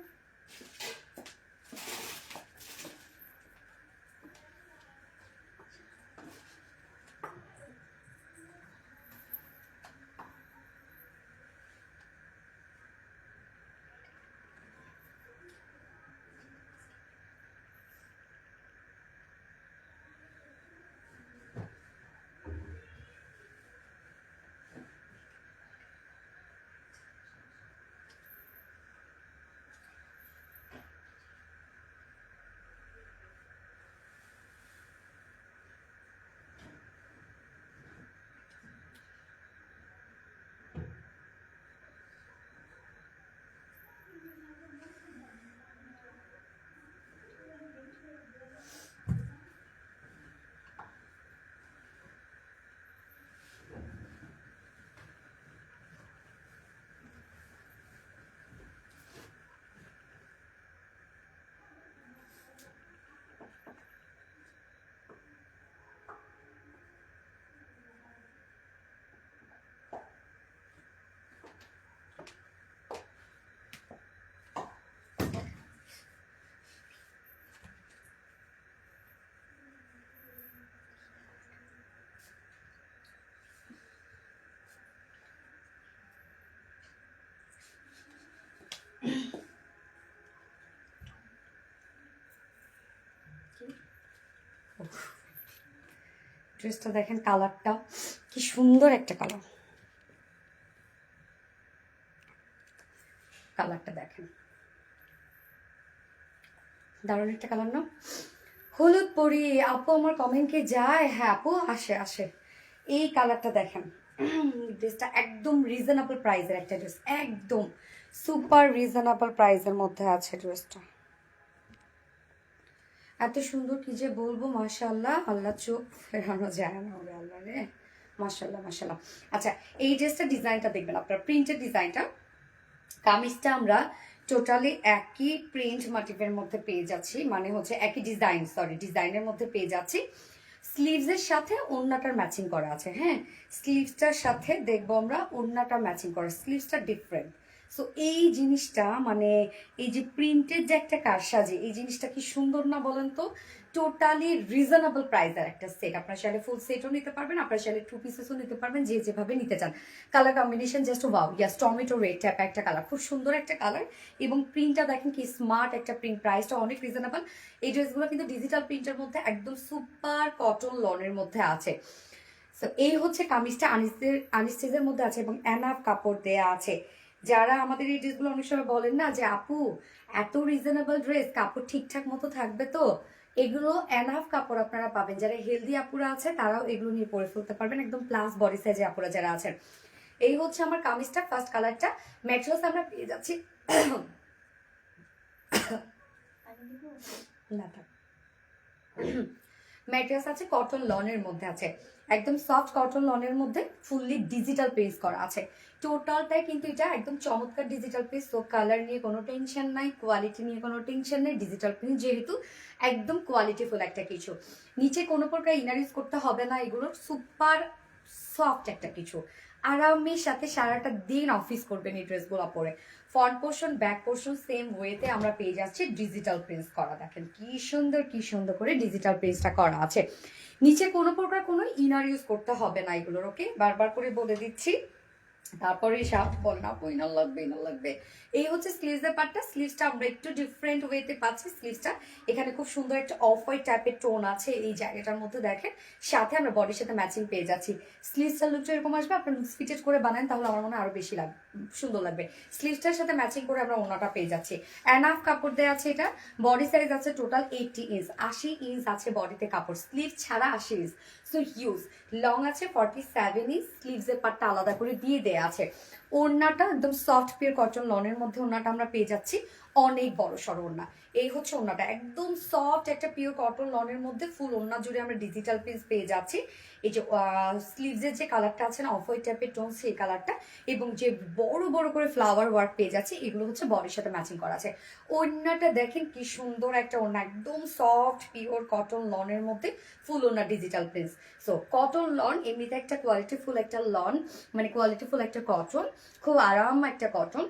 ড্রেসটা দেখেন, কালারটা কি সুন্দর একটা কালার, কালারটা দেখেন, দারুণ একটা কালার না? হলুদ পরি আপু আমার কমেন্টে যায়? হ্যাঁ আপু, আসে আসে। এই কালারটা দেখেন, ড্রেসটা একদম রিজনেবল প্রাইসের একটা ড্রেস, একদম সুপার রিজনেবল প্রাইসের মধ্যে আছে ড্রেসটা। এত সুন্দর কি যে বলবো, মাশাআল্লাহ, আল্লাহ চোখ ফেরানো যায় না ওরে আল্লাহ রে, মাশাআল্লাহ মাশাআল্লাহ। আচ্ছা, এই ড্রেসটা ডিজাইনটা দেখবেন আপনার, প্রিন্টের ডিজাইনটা, কামিজটা আমরা টোটালি একই প্রিন্ট মোটিভের মধ্যে পেয়ে যাচ্ছি, মানে হচ্ছে একই ডিজাইন, সরি ডিজাইনের মধ্যে পেয়ে যাচ্ছি। স্লিভসের সাথে ওড়নাটার ম্যাচিং করা আছে, হ্যাঁ স্লিভসটার সাথে দেখবো আমরা ওড়নাটা ম্যাচিং করা, স্লিভসটা ডিফারেন্ট। সো এই জিনিসটা মানে এই যে প্রিন্টের যে একটা কারসাজি, এই জিনিসটা কি সুন্দর না বলেন তো? টোটালি রিজনেবল প্রাইসের একটা সেট, আপনার চাইলে ফুল সেটও নিতে পারবেন, আপনার চাইলে 2 পিসেসও নিতে পারবেন, যে যেভাবে নিতে চান। কালার কম্বিনেশন জাস্ট ওয়াও, ইয়াস টমেটো রেড টাইপ একটা কালার, খুব সুন্দর একটা কালার, এবং প্রিন্টটা দেখেন কি স্মার্ট একটা প্রিন্ট, প্রাইসটা অনেক রিজনেবল। এই ড্রেসগুলো কিন্তু ডিজিটাল প্রিন্টের মধ্যে একদম সুপার কটন লনের মধ্যে আছে। তো এই হচ্ছে কামিজটা, আনিস্টেজের মধ্যে আছে এবং এনাফ কাপড় দেয়া আছে। যারা আমাদের এই ড্রেসগুলো অনেক সময় বলেন না যে আপু এত রিজনেবল ড্রেস, কাপড় ঠিকঠাক মতো থাকবে তো, এগুলো এনাফ কাপড় আপনারা পাবেন। যারা হেলদি আপুরা আছে তারাও এগুলো নিয়ে পরে ফেলতে পারবেন, একদম প্লাস বডি সাইজে আপুরা যারা আছেন। এই হচ্ছে আমার কামিজটা, ফার্স্ট কালারটা। ম্যাটেরিয়ালস আমরা পেয়ে যাচ্ছি না থাক ম্যাটেরিয়ালস আছে কটন লনের মধ্যে আছে, একদম সফট কটন লনের মধ্যে ফুললি ডিজিটাল পেজ করা আছে। টোটালটাই কিন্তু এটা একদম চমৎকার ডিজিটাল পেজ, তো কালার নিয়ে কোনো টেনশন নাই, কোয়ালিটি নিয়ে কোনো টেনশন নেই। ডিজিটাল প্রিন্ট যেহেতু একদম কোয়ালিটিফুল একটা কিছু, নিচে কোনো প্রকার ইনার ইউজ করতে হবে না, এগুলো সুপার সফট একটা কিছু, আরামের সাথে সারাটা দিন অফিস করবেন এই ড্রেসগুলো পরে। Front portion back portion same ওয়েতে আমরা পেয়ে যাচ্ছি ডিজিটাল প্রিন্টস করা, দেখেন কি সুন্দর করে ডিজিটাল প্রিন্টসটা করা আছে। নিচে কোনো প্রকার কোনো ইনার ইউজ করতে হবে না এগুলোর, ওকে বারবার করে বলে দিচ্ছি। তারপরে সাপ বল না ইনার লাগবে, ইনার লাগবে। এই হচ্ছে স্লিভসের পার্টটা, স্লিভসটা আমরা একটু ডিফারেন্ট ওয়েতে পাচ্ছি। স্লিভসটা এখানে খুব সুন্দর একটা অফ হোয়াইট টাইপের টোন আছে এই জায়গাটার মধ্যে, দেখেন সাথে আমরা বডির সাথে ম্যাচিং পেয়ে যাচ্ছি। স্লিভসটার লুকটা এরকম আসবে, আপনার লুকস ফিটেড করে বানান তাহলে আমার মনে হয় আরো বেশি সুন্দর লাগবে। স্লিভসটার সাথে ম্যাচিং করে আমরা ওনাটা পেয়ে যাচ্ছি। এনাফ কাপড় দেওয়া আছে, এটা বডি সাইজ আছে টোটাল 80 ইঞ্চ, 80 ইঞ্চ আছে বডিতে কাপড়, স্লিভ ছাড়া 80 ইঞ্চ, সো হিউজ। লং আছে 47 ইঞ্চ, স্লিভসের পার্টটা আলাদা করে দিয়ে দেয়া আছে। ওড়নাটা একদম সফট পিওর কটন লনের মধ্যে ওড়নাটা আমরা পেয়ে যাচ্ছি, অনেক বড় সড়ো ওড়না। এই হচ্ছে ওড়নাটা, একদম সফট একটা পিওর কটন লনের মধ্যে ফুল ওড়না জুড়ে আমরা ডিজিটাল পিস পেয়ে যাচ্ছি। এই যে স্লিভসের যে কালারটা আছে না অফ হোয়াইট টাইপের টোন, সেই কালারটা, এবং যে বড় বড় করে ফ্লাওয়ার ওয়ার্ক পেয়ে যাচ্ছে, এগুলো হচ্ছে বডির সাথে ম্যাচিং করা আছে। ওড়নাটা দেখেন কি সুন্দর একটা ওড়না, একদম সফট পিওর কটন লনের মধ্যে ফুল ওড়না digital prints. So cotton loan এমনিতে একটা কোয়ালিটিফুল একটা লন, মানে কোয়ালিটিফুল একটা কটন, খুব আরাম একটা কটন,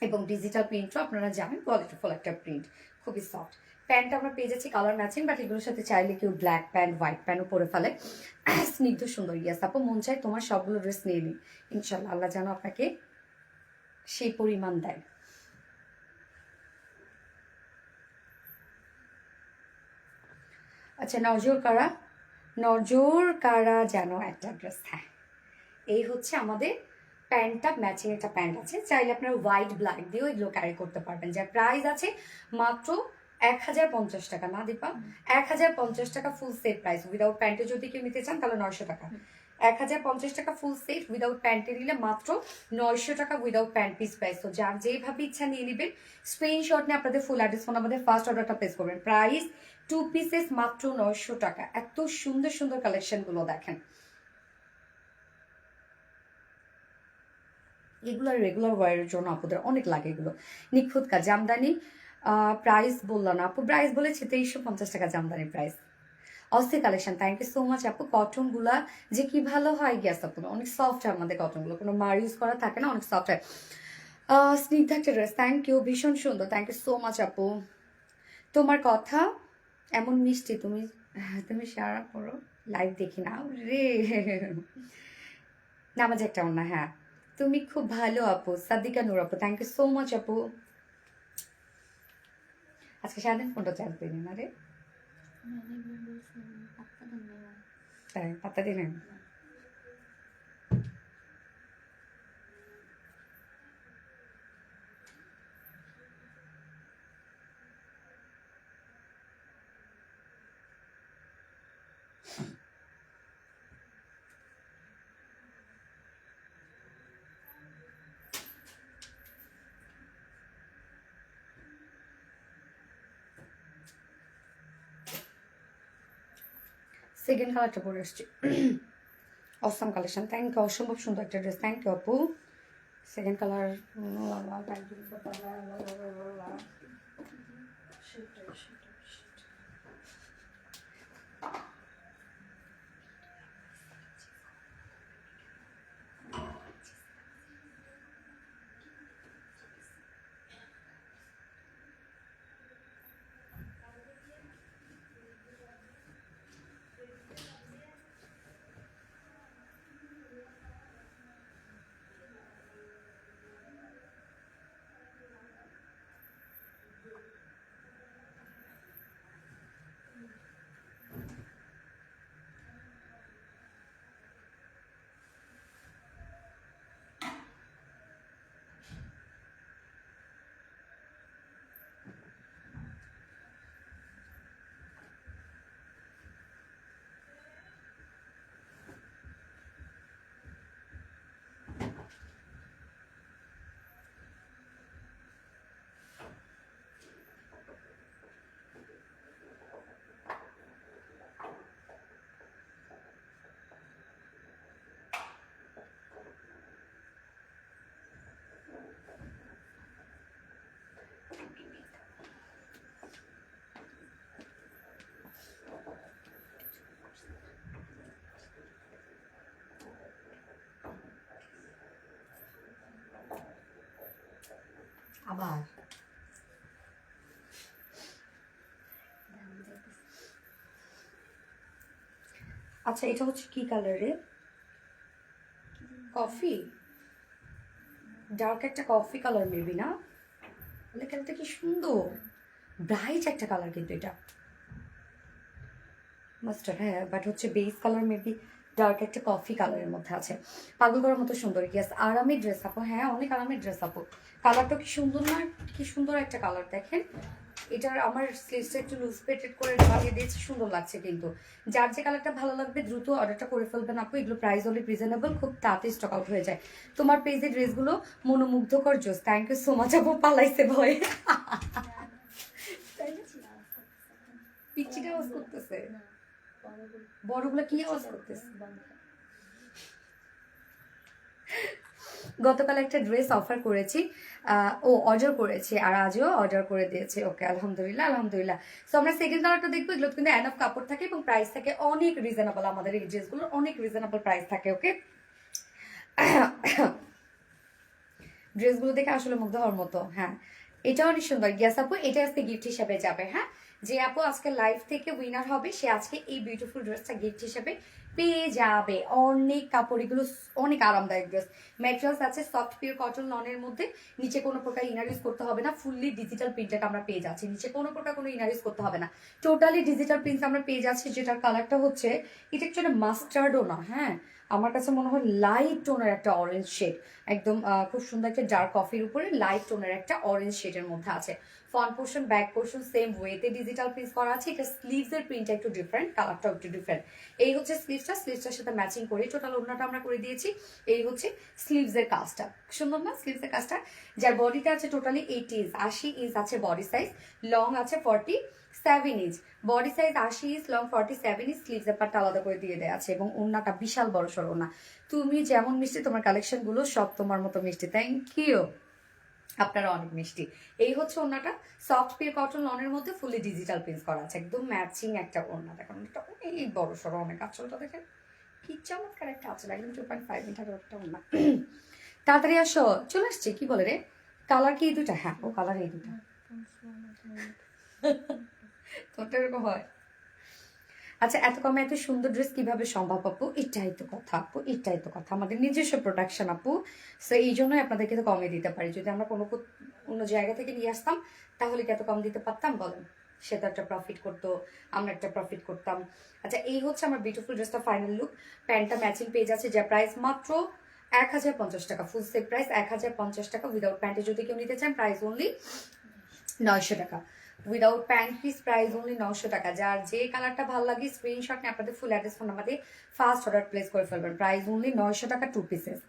এবং ডিজিটাল প্রিন্টও আপনারা জানেন কোয়ালিটিফুল একটা প্রিন্ট, খুবই সফট। প্যান্টটা আমরা পেয়ে যাচ্ছি কালার ম্যাচিং, বাট এগুলোর সাথে চাইলে কেউ ব্ল্যাক প্যান্ট হোয়াইট প্যান্টও পরে ফেলে, স্নিগ্ধ সুন্দর। ইয়াস আপু, মন চাই তোমার সবগুলো ড্রেস নিয়ে নিই, ইনশাল্লাহ আল্লাহ যেন আপনাকে সেই পরিমাণ দেয়। আচ্ছা, নজর কারা যেন একটা ড্রেস, হ্যাঁ এই হচ্ছে আমাদের প্যান্টটা, ম্যাচিং একটা প্যান্ট আছে, চাইলে আপনারা হোয়াইট ব্ল্যাক দিয়েও এগুলো ক্যারি করতে পারবেন। যার প্রাইস আছে মাত্র 1050 টাকা, না দীপা 1050 টাকা ফুল সেট প্রাইস। উইদাউট প্যান্টে যদি কেউ নিতে চান তাহলে 900 টাকা, 1050 টাকা ফুল সেট, উইদাউট প্যান্টে নিলে মাত্র 900 টাকা উইদাউট প্যান্ট পিস প্রাইস। তো যার যেভাবে ইচ্ছা নিয়ে নেবেন, স্ক্রিনশট নিয়ে আপনাদের ফুল অ্যাড্রেস ফোন আমাদের ফার্স্ট অর্ডারটা প্লেস করবেন। প্রাইস 2 পিসেস মাত্র 900 টাকা। এত সুন্দর সুন্দর কালেকশনগুলো দেখেন, এগুলো রেগুলার ওয়ারের জন্য আপুদের অনেক লাগে, এগুলো নিখুঁত কাজ। জামদানি প্রাইস বললাম না আপু, প্রাইস বলেছি 2350 টাকা জামদানি প্রাইস। অস্থির collection, thank you so much আপু। কটন গুলা যে কি ভালো হয়, গ্যাস আপু অনেক সফট হয় আমাদের কটন গুলো, কোনো মার ইউজ করা থাকে না, অনেক সফট হয়। স্নিগ্ধা একটা ড্রেস, থ্যাংক ইউ, ভীষণ সুন্দর, থ্যাংক ইউ সো মাচ আপু। তোমার কথা এমন মিষ্টি, তুমি সারা করো লাইভ দেখি না রে, নামাজ একটা অন্য, হ্যাঁ তুমি খুব ভালো আপু। সাদিকা নূর আপু, থ্যাংক ইউ সো মাচ আপু। আজকে সারাদিন ফোনটা চার্জ দিই না রে, তাই পাতা দিলেন? সেকেন্ড কালারটা পরে আসছি। অসাম কালেকশন, থ্যাংক ইউ, অসম্ভব সুন্দর একটা ড্রেস, থ্যাংক ইউ আপু। সেকেন্ড কালার আবার আচ্ছা, এটা হচ্ছে কি কালারে? কফি, ডার্ক একটা কফি কালার মেবি, না? বলে কালারটা কি সুন্দর, ব্রাইট একটা কালার, কিন্তু এটা মাস্টার্ড, হ্যাঁ, বাট হচ্ছে বেস কালার মেবি ডার্ক একটা কফি কালারের মধ্যে আছে। পাগল করার মতো সুন্দর। ইয়াস, আরামের ড্রেস আপু, হ্যাঁ অনেক আরামের ড্রেস আপু। কালারটা কি সুন্দর না? কি সুন্দর একটা কালার দেখেন। এটার আমার স্লিভসটা একটু লুজ পেটেড করে বানিয়ে দিয়েছি, সুন্দর লাগছে। কিন্তু যার যে কালারটা ভালো লাগবে দ্রুত অর্ডারটা করে ফেলবেন আপু। এগুলো প্রাইস অনেক রিজনেবল, খুব তাড়াতাড়ি স্টক আউট হয়ে যায়। তোমার পেজের ড্রেসগুলো মনোমুগ্ধকর জোস, থ্যাংক ইউ সো মাচ আপু। পালাইছে ভয়ে, পিচ্চিটা আওয়াজ করতেছে, বড়গুলো কি আওয়াজ করতেছে? গতকাল একটা ড্রেস অফার করেছি, ও অর্ডার করেছে, আর আজও অর্ডার করে দিয়েছে। ওকে, আলহামদুলিল্লাহ আলহামদুলিল্লাহ। সো আমরা সেকেন্ড কালারটা দেখবো। এগুলো কিন্তু এনাফ কাপড় থাকে এবং প্রাইস থাকে অনেক রিজনেবল। আমাদের এই ড্রেসগুলোর অনেক রিজনেবল প্রাইস থাকে। ওকে, ড্রেসগুলো দেখে আসলে মুগ্ধ হওয়ার মতো। হ্যাঁ, এটা অনেক সুন্দর। গ্যাস আপু, এটা আজকে গিফট হিসাবে যাবে। হ্যাঁ, যে আপু আজকে লাইভ থেকে উইনার হবে সে আজকে এই বিউটিফুল ড্রেসটা গিফট হিসাবে পেয়ে যাবে। অনেক কাপড়, এগুলো অনেক আরামদায়ক ড্রেস। ম্যাটেরিয়ালস আছে সফট পিওর কটন লনের মধ্যে। নিচে কোনো প্রকার ইনার ইউজ করতে হবে না। ফুললি ডিজিটাল প্রিন্টেড আমরা পেয়ে যাচ্ছি। নিচে কোনো প্রকার কোনো ইনার ইউজ করতে হবে না। টোটালি ডিজিটাল প্রিন্ট আমরা পেয়ে যাচ্ছি, যেটার কালারটা হচ্ছে, এটা একচুয়ালি মাস্টার্ডও না, হ্যাঁ আমার কাছে মনে হয় লাইট টোনের একটা অরেঞ্জ শেড। একদম খুব সুন্দর একটা ডার্ক কফির উপরে লাইট টোনের একটা অরেঞ্জ শেডের মধ্যে আছে। Front portion back portion same ওয়েতে ডিজিটাল প্রিন্ট করা আছে। এটা স্লিভসের প্রিন্টটা একটু ডিফারেন্ট, কালারটাও একটু ডিফারেন্ট। এই হচ্ছে স্লিভসটা, স্লিভসটার সাথে ম্যাচিং করে টোটাল ওড়নাটা আমরা করে দিয়েছি। এই হচ্ছে স্লিভসের কাজটা, সুন্দর না স্লিভসের কাজটা? যার বডিটা আছে টোটালি 80 ইঞ্চ আছে বডি সাইজ, লং আছে 47 inch. Body size 80 inch, long 47 inch. স্লিভসের পার্টটা আলাদা করে দিয়ে দেওয়া আছে এবং ওড়নাটা বিশাল বড় সড় ওড়না। তুমি যেমন মিষ্টি, তোমার কালেকশন গুলো সব তোমার মতো মিষ্টি। থ্যাংক ইউ, আপনারা অনেক মিষ্টি। এই হচ্ছে ওড়নাটা, সফট পিওর কটন লনের মধ্যে ফুলি ডিজিটাল প্রিন্ট করা আছে। একদম ম্যাচিং একটা ওড়না। দেখেন ওটা অনেক বড় সড়ো, অনেক আঁচলটা দেখেন কি চমৎকার একটা আঁচল, একদম 2.5 মিটার একটা ওড়না। তাড়াতাড়ি আসো, চলে আসছে। কি বলে রে, কালার কি এই দুটা? হ্যাঁ, ও কালার এই দুটা। তোরটা এরকম হয়? আচ্ছা, এত কমে এত সুন্দর ড্রেস কিভাবে সম্ভব আপু? এটাই তো কথা আপু, এটাই তো কথা। আমাদের নিজস্ব প্রোডাকশন আপু, সো এই জন্যই আপনাদেরকে তো কমে দিতে পারি। যদি আমরা কোনো অন্য জায়গা থেকে নিয়ে আসতাম তাহলে কি এত কম দিতে পারতাম বলেন? সে তো একটা প্রফিট করতো, আমরা একটা প্রফিট করতাম। আচ্ছা, এই হচ্ছে আমার বিউটিফুল ড্রেসটা ফাইনাল লুক। প্যান্টটা ম্যাচিং পেয়ে যাচ্ছে, যা প্রাইস মাত্র 1050 টাকা। ফুল সেট প্রাইস 1050 টাকা। উইদাউট প্যান্টে যদি কেউ নিতে চান প্রাইস অনলি 900 টাকা। Without pant piece price only 900 টাকা। যার যে কালারটা ভালো লাগে স্ক্রিনশট নিয়ে আপনাদের ফুল অ্যাড্রেস ফোন নাম্বার দিয়ে ফার্স্ট অর্ডার প্লেস করে ফেলবেন। প্রাইস অনলি 900 টাকা 2 পিসেস।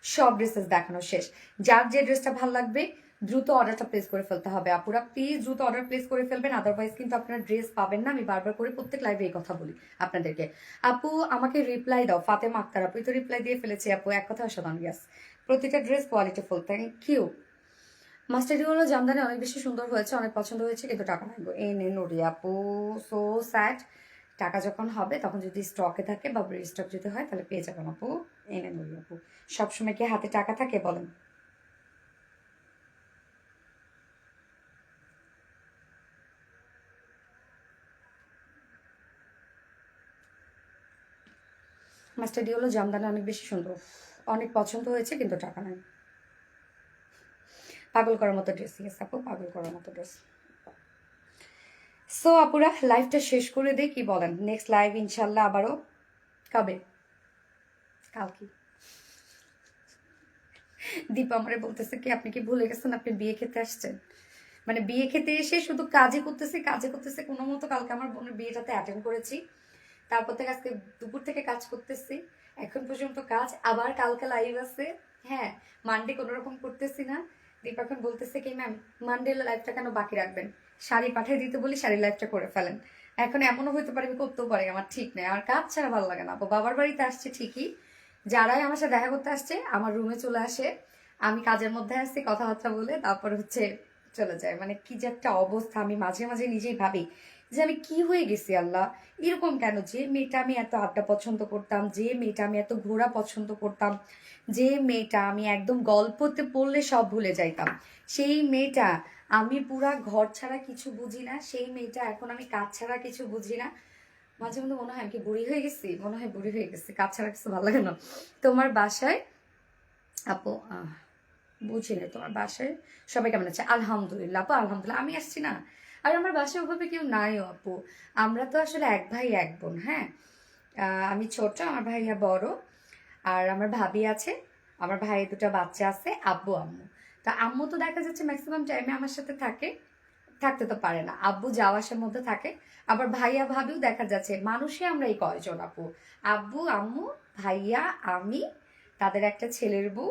সব ড্রেসেস দেখানো শেষ। যার যে ড্রেসটা ভালো লাগবে দ্রুত অর্ডারটা প্লেস করে ফেলতে হবে আপুরা, প্লিজ দ্রুত অর্ডার প্লেস করে ফেলবেন, আদারওয়াইজ কিন্তু আপনারা ড্রেস পাবেন না। আমি বারবার করে প্রত্যেক লাইভে এই কথা বলি আপনাদেরকে। আপু আমাকে রিপ্লাই দাও, ফাতেমা আক্তার আপু তো রিপ্লাই দিয়ে ফেলেছি আপু, এক কথা অসাধারণ। ইয়াস, প্রতিটা ড্রেস কোয়ালিটিফুল, থ্যাংক ইউ। মাস্টার্ডি হলো জামদানি অনেক বেশি সুন্দর হয়েছে, অনেক পছন্দ হয়েছে, কিন্তু টাকা লাগবে। এই নে নুরি আপু, সো স্যাড। টাকা যখন হবে তখন যদি স্টকে থাকে বা স্টক যদি হয় তাহলে পেয়ে যাবেন আপু। এই নে নুরি আপু, সবসময় কি হাতে টাকা থাকে বলেন? মাস্টার্ডি হলো জামদানি অনেক বেশি সুন্দর, অনেক পছন্দ হয়েছে, কিন্তু টাকা নাই। পাগল করার মতো ড্রেস। ইয়েস আপু, পাগল করার মতো ড্রেস। সো আপুরা লাইভটা শেষ করে দেই, কি বলেন? নেক্সট লাইভ ইনশাল্লাহ আবারও কবে? কালকে। দীপা আমারে বলতেছে কি আপনি কি ভুলে গেছেন আপনি বিয়ে খেতে আসছেন? মানে বিয়ে খেতে এসে শুধু কাজে করতেছে কাজে করতেছে, কোনো মতো কালকে আমার বোনের বিয়েটাতে অ্যাটেন্ড করেছি, তারপর থেকে আজকে দুপুর থেকে কাজ করতেছি, এখন পর্যন্ত কাজ, আবার কালকে লাইভ আছে। হ্যাঁ, মানডে কোনো রকম করতেছি না। দীপা এখন বলতেছে কি ম্যাম মানডে লাইভটা কেন বাকি রাখবেন, শাড়ি পাঠিয়ে দিতে বলি শাড়ি লাইভটা করে ফেলেন। এখন এমনও হইতে পারে আমি করতেও পারি, আমার ঠিক নেই, আমার কাজ ছাড়া ভালো লাগে না। বাবার বাড়িতে আসছে ঠিকই, যারাই আমার সাথে দেখা করতে আসছে আমার রুমে চলে আসে, আমি কাজের মধ্যে আসছি কথাবার্তা বলে তারপর হচ্ছে চলে যায়। মানে কি যে একটা অবস্থা, আমি মাঝে মাঝে নিজেই ভাবি যে আমি কি হয়ে গেছি আল্লাহ, এরকম কেন? যে মেয়েটা আমি এত আড্ডা পছন্দ করতাম, যে মেয়েটা আমি এত ঘোরা পছন্দ করতাম, যে মেয়েটা আমি একদম গল্পতে পড়লে সব ভুলে যাইতাম, সেই মেয়েটা আমি পুরা ঘর ছাড়া কিছু বুঝি না, সেই মেয়েটা এখন আমি কাজ ছাড়া কিছু বুঝি না। মাঝে মধ্যে মনে হয় আমি কি বুড়ি হয়ে গেছি, মনে হয় বুড়ি হয়ে গেছি, কাজ ছাড়া কিছু ভালো লাগে না। তোমার বাসায় আপু বুঝি না, তোমার বাসায় সবাই কেমন আছে? আলহামদুলিল্লাহ আপু, আলহামদুলিল্লাহ। আমি আসছি না, আর আমার বাসায় ওভাবে কেউ নাইও আপু। আমরা তো আসলে এক ভাই এক বোন। হ্যাঁ, আমি ছোট, আমার ভাইয়া বড়, আর আমার ভাবি আছে, আমার ভাই দুটো বাচ্চা আছে, আব্বু আম্মু। তা আম্মু তো দেখা যাচ্ছে ম্যাক্সিমাম টাইমে আমার সাথে থাকে, থাকতে তো পারে না, আব্বু যাওয়া আসার মধ্যে থাকে। আবার ভাইয়া ভাবিও দেখা যাচ্ছে, মানুষই আমরা এই কয়জন আপু, আব্বু আম্মু ভাইয়া আমি, তাদের একটা ছেলের বউ,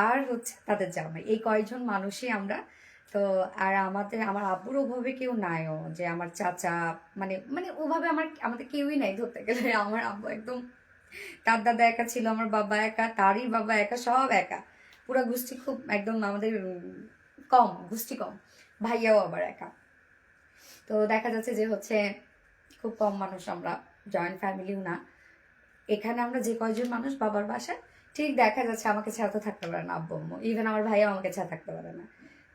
আর হচ্ছে তাদের জামাই, এই কয়জন মানুষই আমরা। তো আর আমার আব্বুর ওভাবে কেউ নাইও, যে আমার চাচা, মানে মানে ওভাবে আমাদের কেউই নাই ধরতে গেলে। আমার আব্বু একদম, তার দাদা একা ছিল, আমার বাবা একা, তারই বাবা একা, সব একা। পুরা গোষ্ঠী খুব একদম আমাদের কম, গোষ্ঠী কম, ভাইয়াও আবার একা। তো দেখা যাচ্ছে যে হচ্ছে খুব কম মানুষ আমরা, জয়েন্ট ফ্যামিলিও না। এখানে আমরা যে কয়জন মানুষ বাবার বাসায়, ঠিক দেখা যাচ্ছে আমাকে ছাড়া তো থাকতে পারে না আব্বু আম্মু, ইভেন আমার ভাইয়াও আমাকে ছাড়া থাকতে পারে না।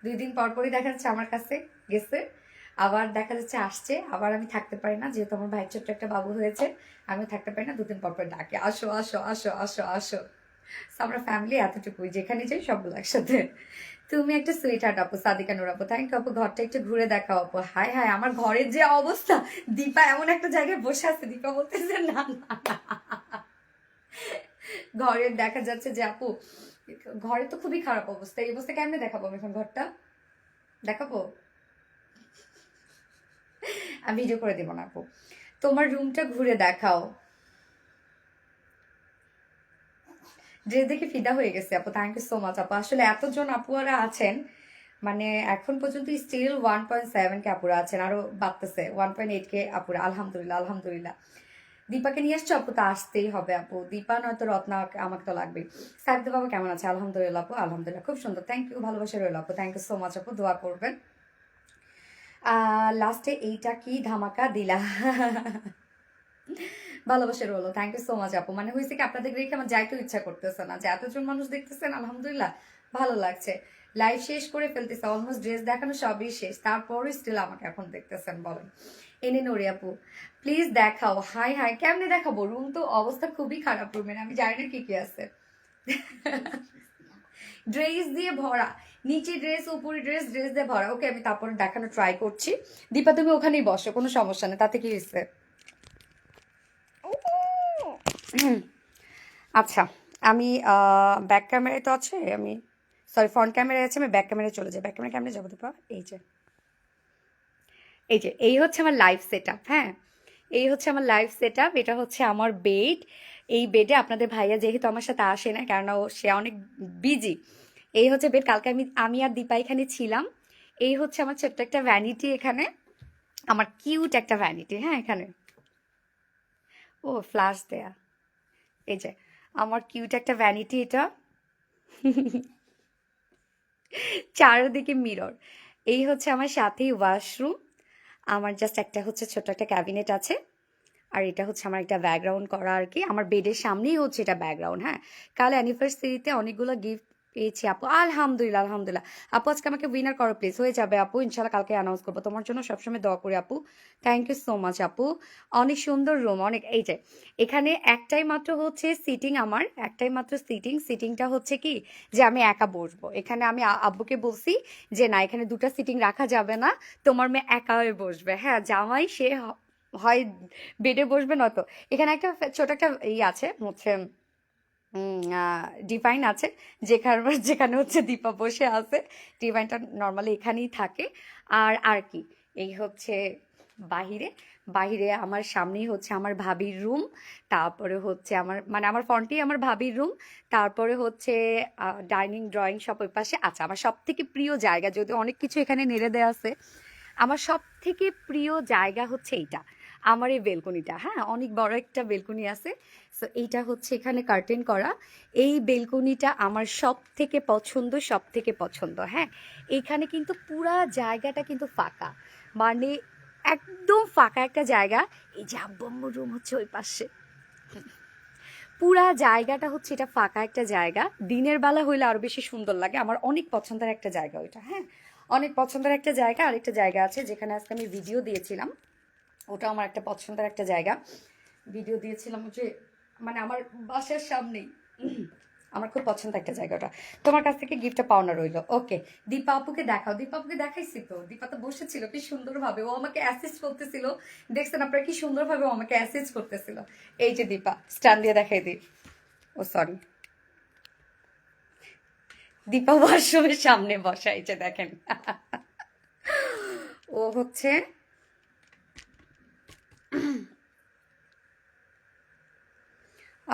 2 দিন পর পরই দেখা যাচ্ছে আমার কাছে গেছে, আবার দেখা যাচ্ছে আসছে, আবার আমি থাকতে পারি না, যেহেতু আমার ভাইয়ের ছোট্ট একটা বাবু হয়েছে, আমি থাকতে পারি না, 2 দিন পর পর ডাকে আসো আসো আসো আসো আসো। So, আমরা ফ্যামিলি এতটুকুই, যেখানে যাই সবগুলো একসাথে। তুমি একটা সুইট হার্ট আপু, সাদিকা নুর আপু, থ্যাংক ইউ আপু। ঘরটা একটু ঘুরে দেখাও আপু। হায় হায়, আমার ঘরের যে অবস্থা, দীপা এমন একটা জায়গায় বসে আছে, দীপা বলতেছে না না না। ঘরের দেখা যাচ্ছে যে আপু, ঘরে তো খুবই খারাপ অবস্থা, এই অবস্থা কেমনে দেখাবো আমি এখন ঘরটা? দেখাবো? আমি ভিডিও করে দিব না আপু, তোমার রুমটা ঘুরে দেখাও। ড্রেস দেখে ফিদা হয়ে গেছে আপু, থ্যাংক ইউ সো মাচ আপু। আসলে এতজন আপুরা আছেন, মানে এখন পর্যন্ত স্টিল 1.7 কে আপুরা আছেন, আরো বাড়তেছে 1.8 কে আপুরা, আলহামদুলিল্লাহ আলহামদুলিল্লাহ। দীপাকে নিয়ে আসছো আপু, তো আসতেই হবে আপু, দীপা নয়তো রত্না, আমাকে তো লাগবে। সাবিত বাবা কেমন আছে? আলহামদুলিল্লাহ আপু, আলহামদুলিল্লাহ, খুব সুন্দর, থ্যাংক ইউ, ভালোবাসা রইল আপু, থ্যাংক ইউ সো মাচ আপু, দোয়া করবেন। লাস্টে এইটা কি ধামাকা দিলা। ভালোবাসা রইলো, থ্যাংক ইউ সো মাচ আপু। মানে হয়েছে কি আপনাদের দেখে আমার যাইতেও ইচ্ছা করতেছে না, যে এতজন মানুষ দেখতেছেন, আলহামদুলিল্লাহ ভালো লাগছে। লাইভ শেষ করে ফেলতেছে, অলমোস্ট ড্রেস দেখানো সবই শেষ, তারপরও স্টিল আমাকে এখন দেখতেছেন, বলেন। এনে নড়ি আপু প্লিজ দেখাও। হাই হাই, কেমনে দেখাবো? রুম তো অবস্থা খুবই খারাপ রুমের, আমি জানি না কি কি আছে। ড্রেস দিয়ে ভরা, নিচে ড্রেস উপরে ড্রেস, ড্রেস দিয়ে ভরা। ওকে, আমি তারপরে দেখানো ট্রাই করছি। দীপা তুমি ওখানেই বসো, কোনো সমস্যা নেই, তাতে কি হয়েছে। আচ্ছা, আমি ব্যাক ক্যামেরায় তো আছে, আমি সরি ফ্রন্ট ক্যামেরায় আছে, আমি ব্যাক ক্যামেরায় চলে যাই। ব্যাক ক্যামেরায় যাবো দীপা, এই হচ্ছে আমার লাইভ সেট আপ। হ্যাঁ, এই হচ্ছে আমার লাইভ সেট আপ, এটা হচ্ছে আমার বেড। এই বেডে আপনাদের ভাইয়া যেহেতু আমার সাথে আসে না, কেননা সে অনেক বিজি, এই হচ্ছে বেড। কালকে আমি আর দীপা এখানে ছিলাম। এই হচ্ছে আমার ছোট্ট একটা ভ্যানিটি, এখানে আমার কিউট একটা ভ্যানিটি। হ্যাঁ, এখানে ও ফ্ল্যাশ দেয়া, এই যে আমার কিউট একটা ভ্যানিটি এটা। চারদিকে মিরর। এই হচ্ছে আমার সাথেই ওয়াশরুম। আমার জাস্ট একটা হচ্ছে ছোট একটা ক্যাবিনেট আছে, আর এটা হচ্ছে আমার একটা ব্যাকগ্রাউন্ড করা আর কি। আমার বেডের সামনেই হচ্ছে এটা ব্যাকগ্রাউন্ড। হ্যাঁ, কাল অ্যানিভার্সারিতে অনেকগুলো গিফট পেয়েছি আপু, আলহামদুলিল্লাহ আলহামদুলিল্লাহ। আপু আজকে আমাকে উইনার করো প্লিজ, হয়ে যাবে আপু, ইনশাল্লাহ কালকে অ্যানাউন্স করবো। তোমার জন্য সবসময় দোয়া করি আপু। থ্যাংক ইউ সো মাচ আপু। অনেক সুন্দর রুম, অনেক। এই যে এখানে একটাই মাত্র হচ্ছে সিটিং, আমার একটাই মাত্র সিটিংটা হচ্ছে কি যে আমি একা বসবো এখানে। আমি আব্বুকে বলছি যে না, এখানে দুটো সিটিং রাখা যাবে না, তোমার মেয়ে একা হয়ে বসবে। হ্যাঁ, জামাই সে হয় বেডে বসবে, নয়তো এখানে একটা ছোট একটা আছে হচ্ছে ডিভাইন আছে, যেখানে যেখানে হচ্ছে দীপা বসে আছে। ডিভাইনটা নর্মালি এখানেই থাকে। আর কি, এই হচ্ছে বাহিরে। বাহিরে আমার সামনেই হচ্ছে আমার ভাবির রুম, তারপরে হচ্ছে আমার মানে আমার ফ্রন্টেই আমার ভাবির রুম, তারপরে হচ্ছে ডাইনিং ড্রয়িং সব ওই পাশে। আচ্ছা, আমার সব থেকে প্রিয় জায়গা, যদি অনেক কিছু এখানে নেড়ে দেওয়া আছে, আমার সব থেকে প্রিয় জায়গা হচ্ছে এইটা, আমার এই বেলকনিটা। হ্যাঁ, অনেক বড় একটা বেলকনি আছে। সো এইটা হচ্ছে এখানে কার্টেন করা। এই বেলকনিটা আমার সব থেকে পছন্দ, সব থেকে পছন্দ। হ্যাঁ, এইখানে কিন্তু পুরা জায়গাটা কিন্তু ফাঁকা, মানে একদম ফাঁকা একটা জায়গা। এই যে আব্বু আম্মুর রুম হচ্ছে ওই পাশে, পুরা জায়গাটা হচ্ছে এটা ফাঁকা একটা জায়গা। দিনের বেলা হইলে আরো বেশি সুন্দর লাগে, আমার অনেক পছন্দের একটা জায়গা ওইটা। হ্যাঁ, অনেক পছন্দের একটা জায়গা। আরেকটা জায়গা আছে যেখানে আজকে আমি ভিডিও দিয়েছিলাম, ওটা আমার একটা পছন্দের একটা জায়গা। ভিডিও দিয়েছিলাম যে মানে আমার বাসার সামনেই, আমার খুব পছন্দ একটা জায়গা ওটা। তোমার কাছ থেকে গিফটটা পাওনা রইলো। ওকে, দীপা আপুকে দেখাও। দীপা আপুকে দেখাইছি তো, দীপা তো বসেছিল কি সুন্দরভাবে, ও আমাকে অ্যাসিস্ট করতেছিল। দেখছেন আপনারা কি সুন্দরভাবে ও আমাকে অ্যাসিস্ট করতেছিল। এই যে দীপা, স্ট্যান্ড দিয়ে দেখাই দিই। ও সরি, দীপা ওয়াশরুমের সামনে বসা, এই যে দেখেন। ও হচ্ছে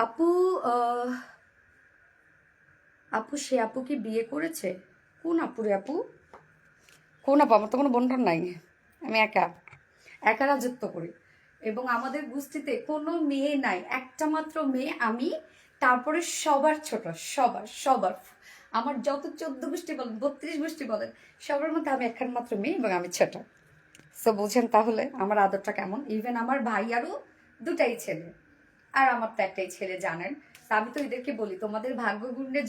আপু, আপু সে আপু কি বিয়ে করেছে? কোন আপু রে আপু? কোন আপু? আমার তো কোনো বোনটার নাই, আমি একা একা রাজত্ব করি। এবং আমাদের গোষ্ঠীতে কোনো মেয়ে নাই, একটা মাত্র মেয়ে আমি। তারপরে সবার ছোট, সবার সবার আমার যত 14 গোষ্ঠী বলেন, 32 গোষ্ঠী বলেন, সবার মধ্যে আমি একখান মাত্র মেয়ে এবং আমি ছোট। সো বুঝেন তাহলে আমার আদরটা কেমন। ইভেন আমার ভাই আরও দুটাই ছেলে, আর আমার তো একটাই ছেলে, জানেন। তা আমি তো এদেরকে বলি তোমাদের ভাগ্য গুণে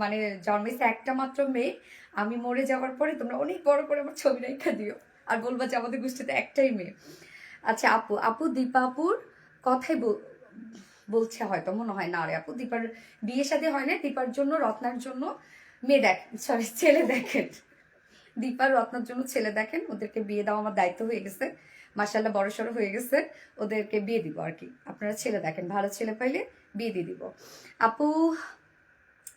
মানে জন্মেছে একটা মাত্র মেয়ে। আমি মরে যাওয়ার পরে তোমরা অনেক বড় করে আমার ছবি রেখা দিও, আর বলবা যে আমাদের গোষ্ঠীতে একটাই মেয়ে। আচ্ছা আপু, আপু দীপা আপুর কথাই বলছে হয়তো, মনে হয় না রে আপু, দীপার বিয়ে শাদী হয় না। দীপার জন্য রত্নার জন্য মেয়ে দেখ, সরি ছেলে দেখেন। দীপার রত্নার জন্য ছেলে দেখেন, ওদেরকে বিয়ে দেওয়া আমার দায়িত্ব হয়ে গেছে। মাশাল্লাহ বড় সড়ো হয়ে গেছে, ওদেরকে বিয়ে দিব আর কি। আপনারা ছেলে দেখেন, ভালো ছেলে পাইলে বিয়ে দিয়ে দিব। আপু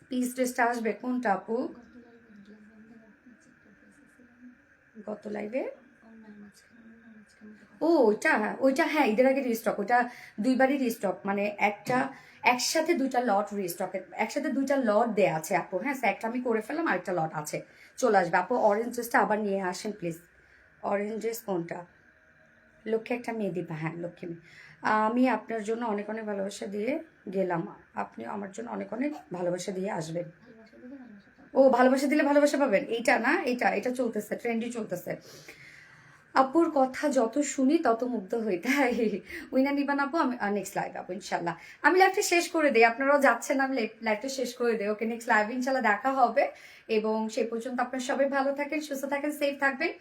পিস ড্রেসটা আসবে কোনটা আপু? গত লাইভে ও ওইটা, ওইটা হ্যাঁ ঈদের আগে রিস্টক, ওইটা দুইবারই রিস্টক, মানে একটা একসাথে দুইটা লট রিস্টক, একসাথে দুইটা লট দেয়া আছে আপু। হ্যাঁ, একটা আমি করে ফেললাম, আরেকটা লট আছে, চলে আসবে আপু। অরেঞ্জ ড্রেসটা আবার নিয়ে আসেন প্লিজ। অরেঞ্জ ড্রেস কোনটা? লক্ষ্মী একটা মেয়ে দিবা, হ্যাঁ লক্ষ্মী মেয়ে। আমি আপনার জন্য অনেক অনেক ভালোবাসা দিয়ে গেলাম, আপনি আমার জন্য অনেক অনেক ভালোবাসা দিয়ে আসবেন। ও ভালোবাসা দিলে ভালোবাসা পাবেন, এইটা না, এইটা এটা চলতেছে, ট্রেন্ডই চলতেছে। আপুর কথা যত শুনি তত মুগ্ধ হই, তাই উইনা নিবান আপু। আমি নেক্সট লাইভ আপু ইনশাল্লাহ, আমি লাইভটা শেষ করে দিই, আপনারাও যাচ্ছেন, আমি লাইভটা শেষ করে দিই। ওকে, নেক্সট লাইভ ইনশাল্লাহ দেখা হবে। এবং সেই পর্যন্ত আপনারা সবাই ভালো থাকেন, সুস্থ থাকেন, সেফ থাকবেন।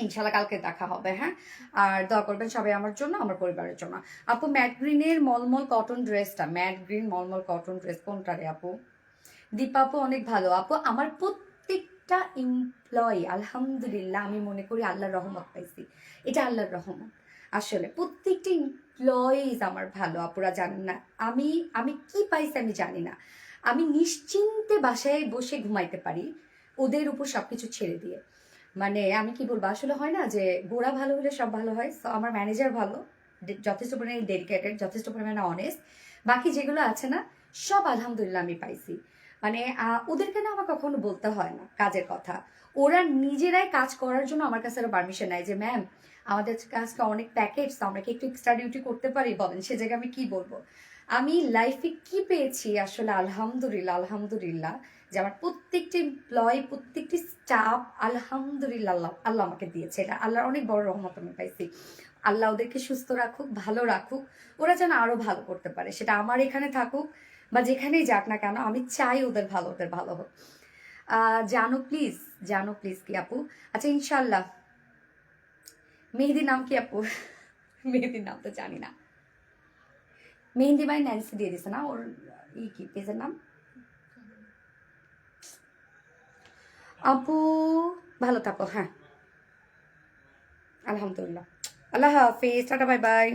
ইনশাল্লাহ কালকে দেখা হবে। হ্যাঁ, আর দোয়া করবেন সবাই আমার জন্য, আমার পরিবারের জন্য। আপু ম্যাট গ্রিনের মলমল কটন ড্রেসটা, ম্যাট গ্রিন মলমল কটন ড্রেস কোনটা রে আপু? দীপা আপু অনেক ভালো আপু। আমার প্রত্যেকটা এমপ্লয়ি আলহামদুলিল্লাহ আমি মনে করি আল্লাহর রহমত পাইছি, এটা আল্লাহর রহমত। আসলে প্রত্যেকটা এমপ্লয়িজ আমার ভালো, আপুরা জানেন না। আমি আমি কি পাইছি আমি জানি না। আমি নিশ্চিন্তে বাসায় বসে ঘুমাইতে পারি ওদের উপর সবকিছু ছেড়ে দিয়ে। মানে আমি কি বলবো, আসলে হয় না যে গোড়া ভালো হলে সব ভালো হয়। তো আমার ম্যানেজার ভালো, যথেষ্ট পরিমাণে ডেডিকেটেড, যথেষ্ট পরিমাণে অনেস্ট। বাকি যেগুলো আছে না, সব আলহামদুলিল্লাহ আমি পাইছি। মানে ওদেরকে না আমার কখনো বলতে হয় না কাজের কথা। ওরা নিজেরাই কাজ করার জন্য আমার কাছে আরো পারমিশন নেয় যে ম্যাম আমাদের কাজটা অনেক প্যাকেজ, তো আমরা কি একটু এক্সট্রা ডিউটি করতে পারি, বলেন সে জায়গায় আমি কি বলবো। আমি লাইফে কি পেয়েছি আসলে আলহামদুলিল্লাহ, আলহামদুলিল্লাহ যে আমার প্রত্যেকটি এমপ্লয়ি, প্রত্যেকটি স্টাফ আলহামদুলিল্লাহ আল্লাহ আল্লাহ আমাকে দিয়েছে। এটা আল্লাহর অনেক বড় রহমত আমি পাইছি। আল্লাহ ওদেরকে সুস্থ রাখুক, ভালো রাখুক, ওরা যেন আরো ভালো করতে পারে, সেটা আমার এখানে থাকুক বা যেখানেই যাক না কেন। আমি চাই ওদের ভালো, ওদের ভালো হোক। জানো প্লিজ, জানো প্লিজ কি আপু? আচ্ছা ইনশাল্লাহ। মেহেদির নাম কি আপু? মেহেদির নাম তো জানি না। মেহেদি বাই ন্যান্সি দিয়ে দিছে না ওর কি পেজের নাম? আপু ভালো থাকো, হ্যাঁ আলহামদুলিল্লাহ। আল্লাহ হাফিজ, টাটা, বাই বাই।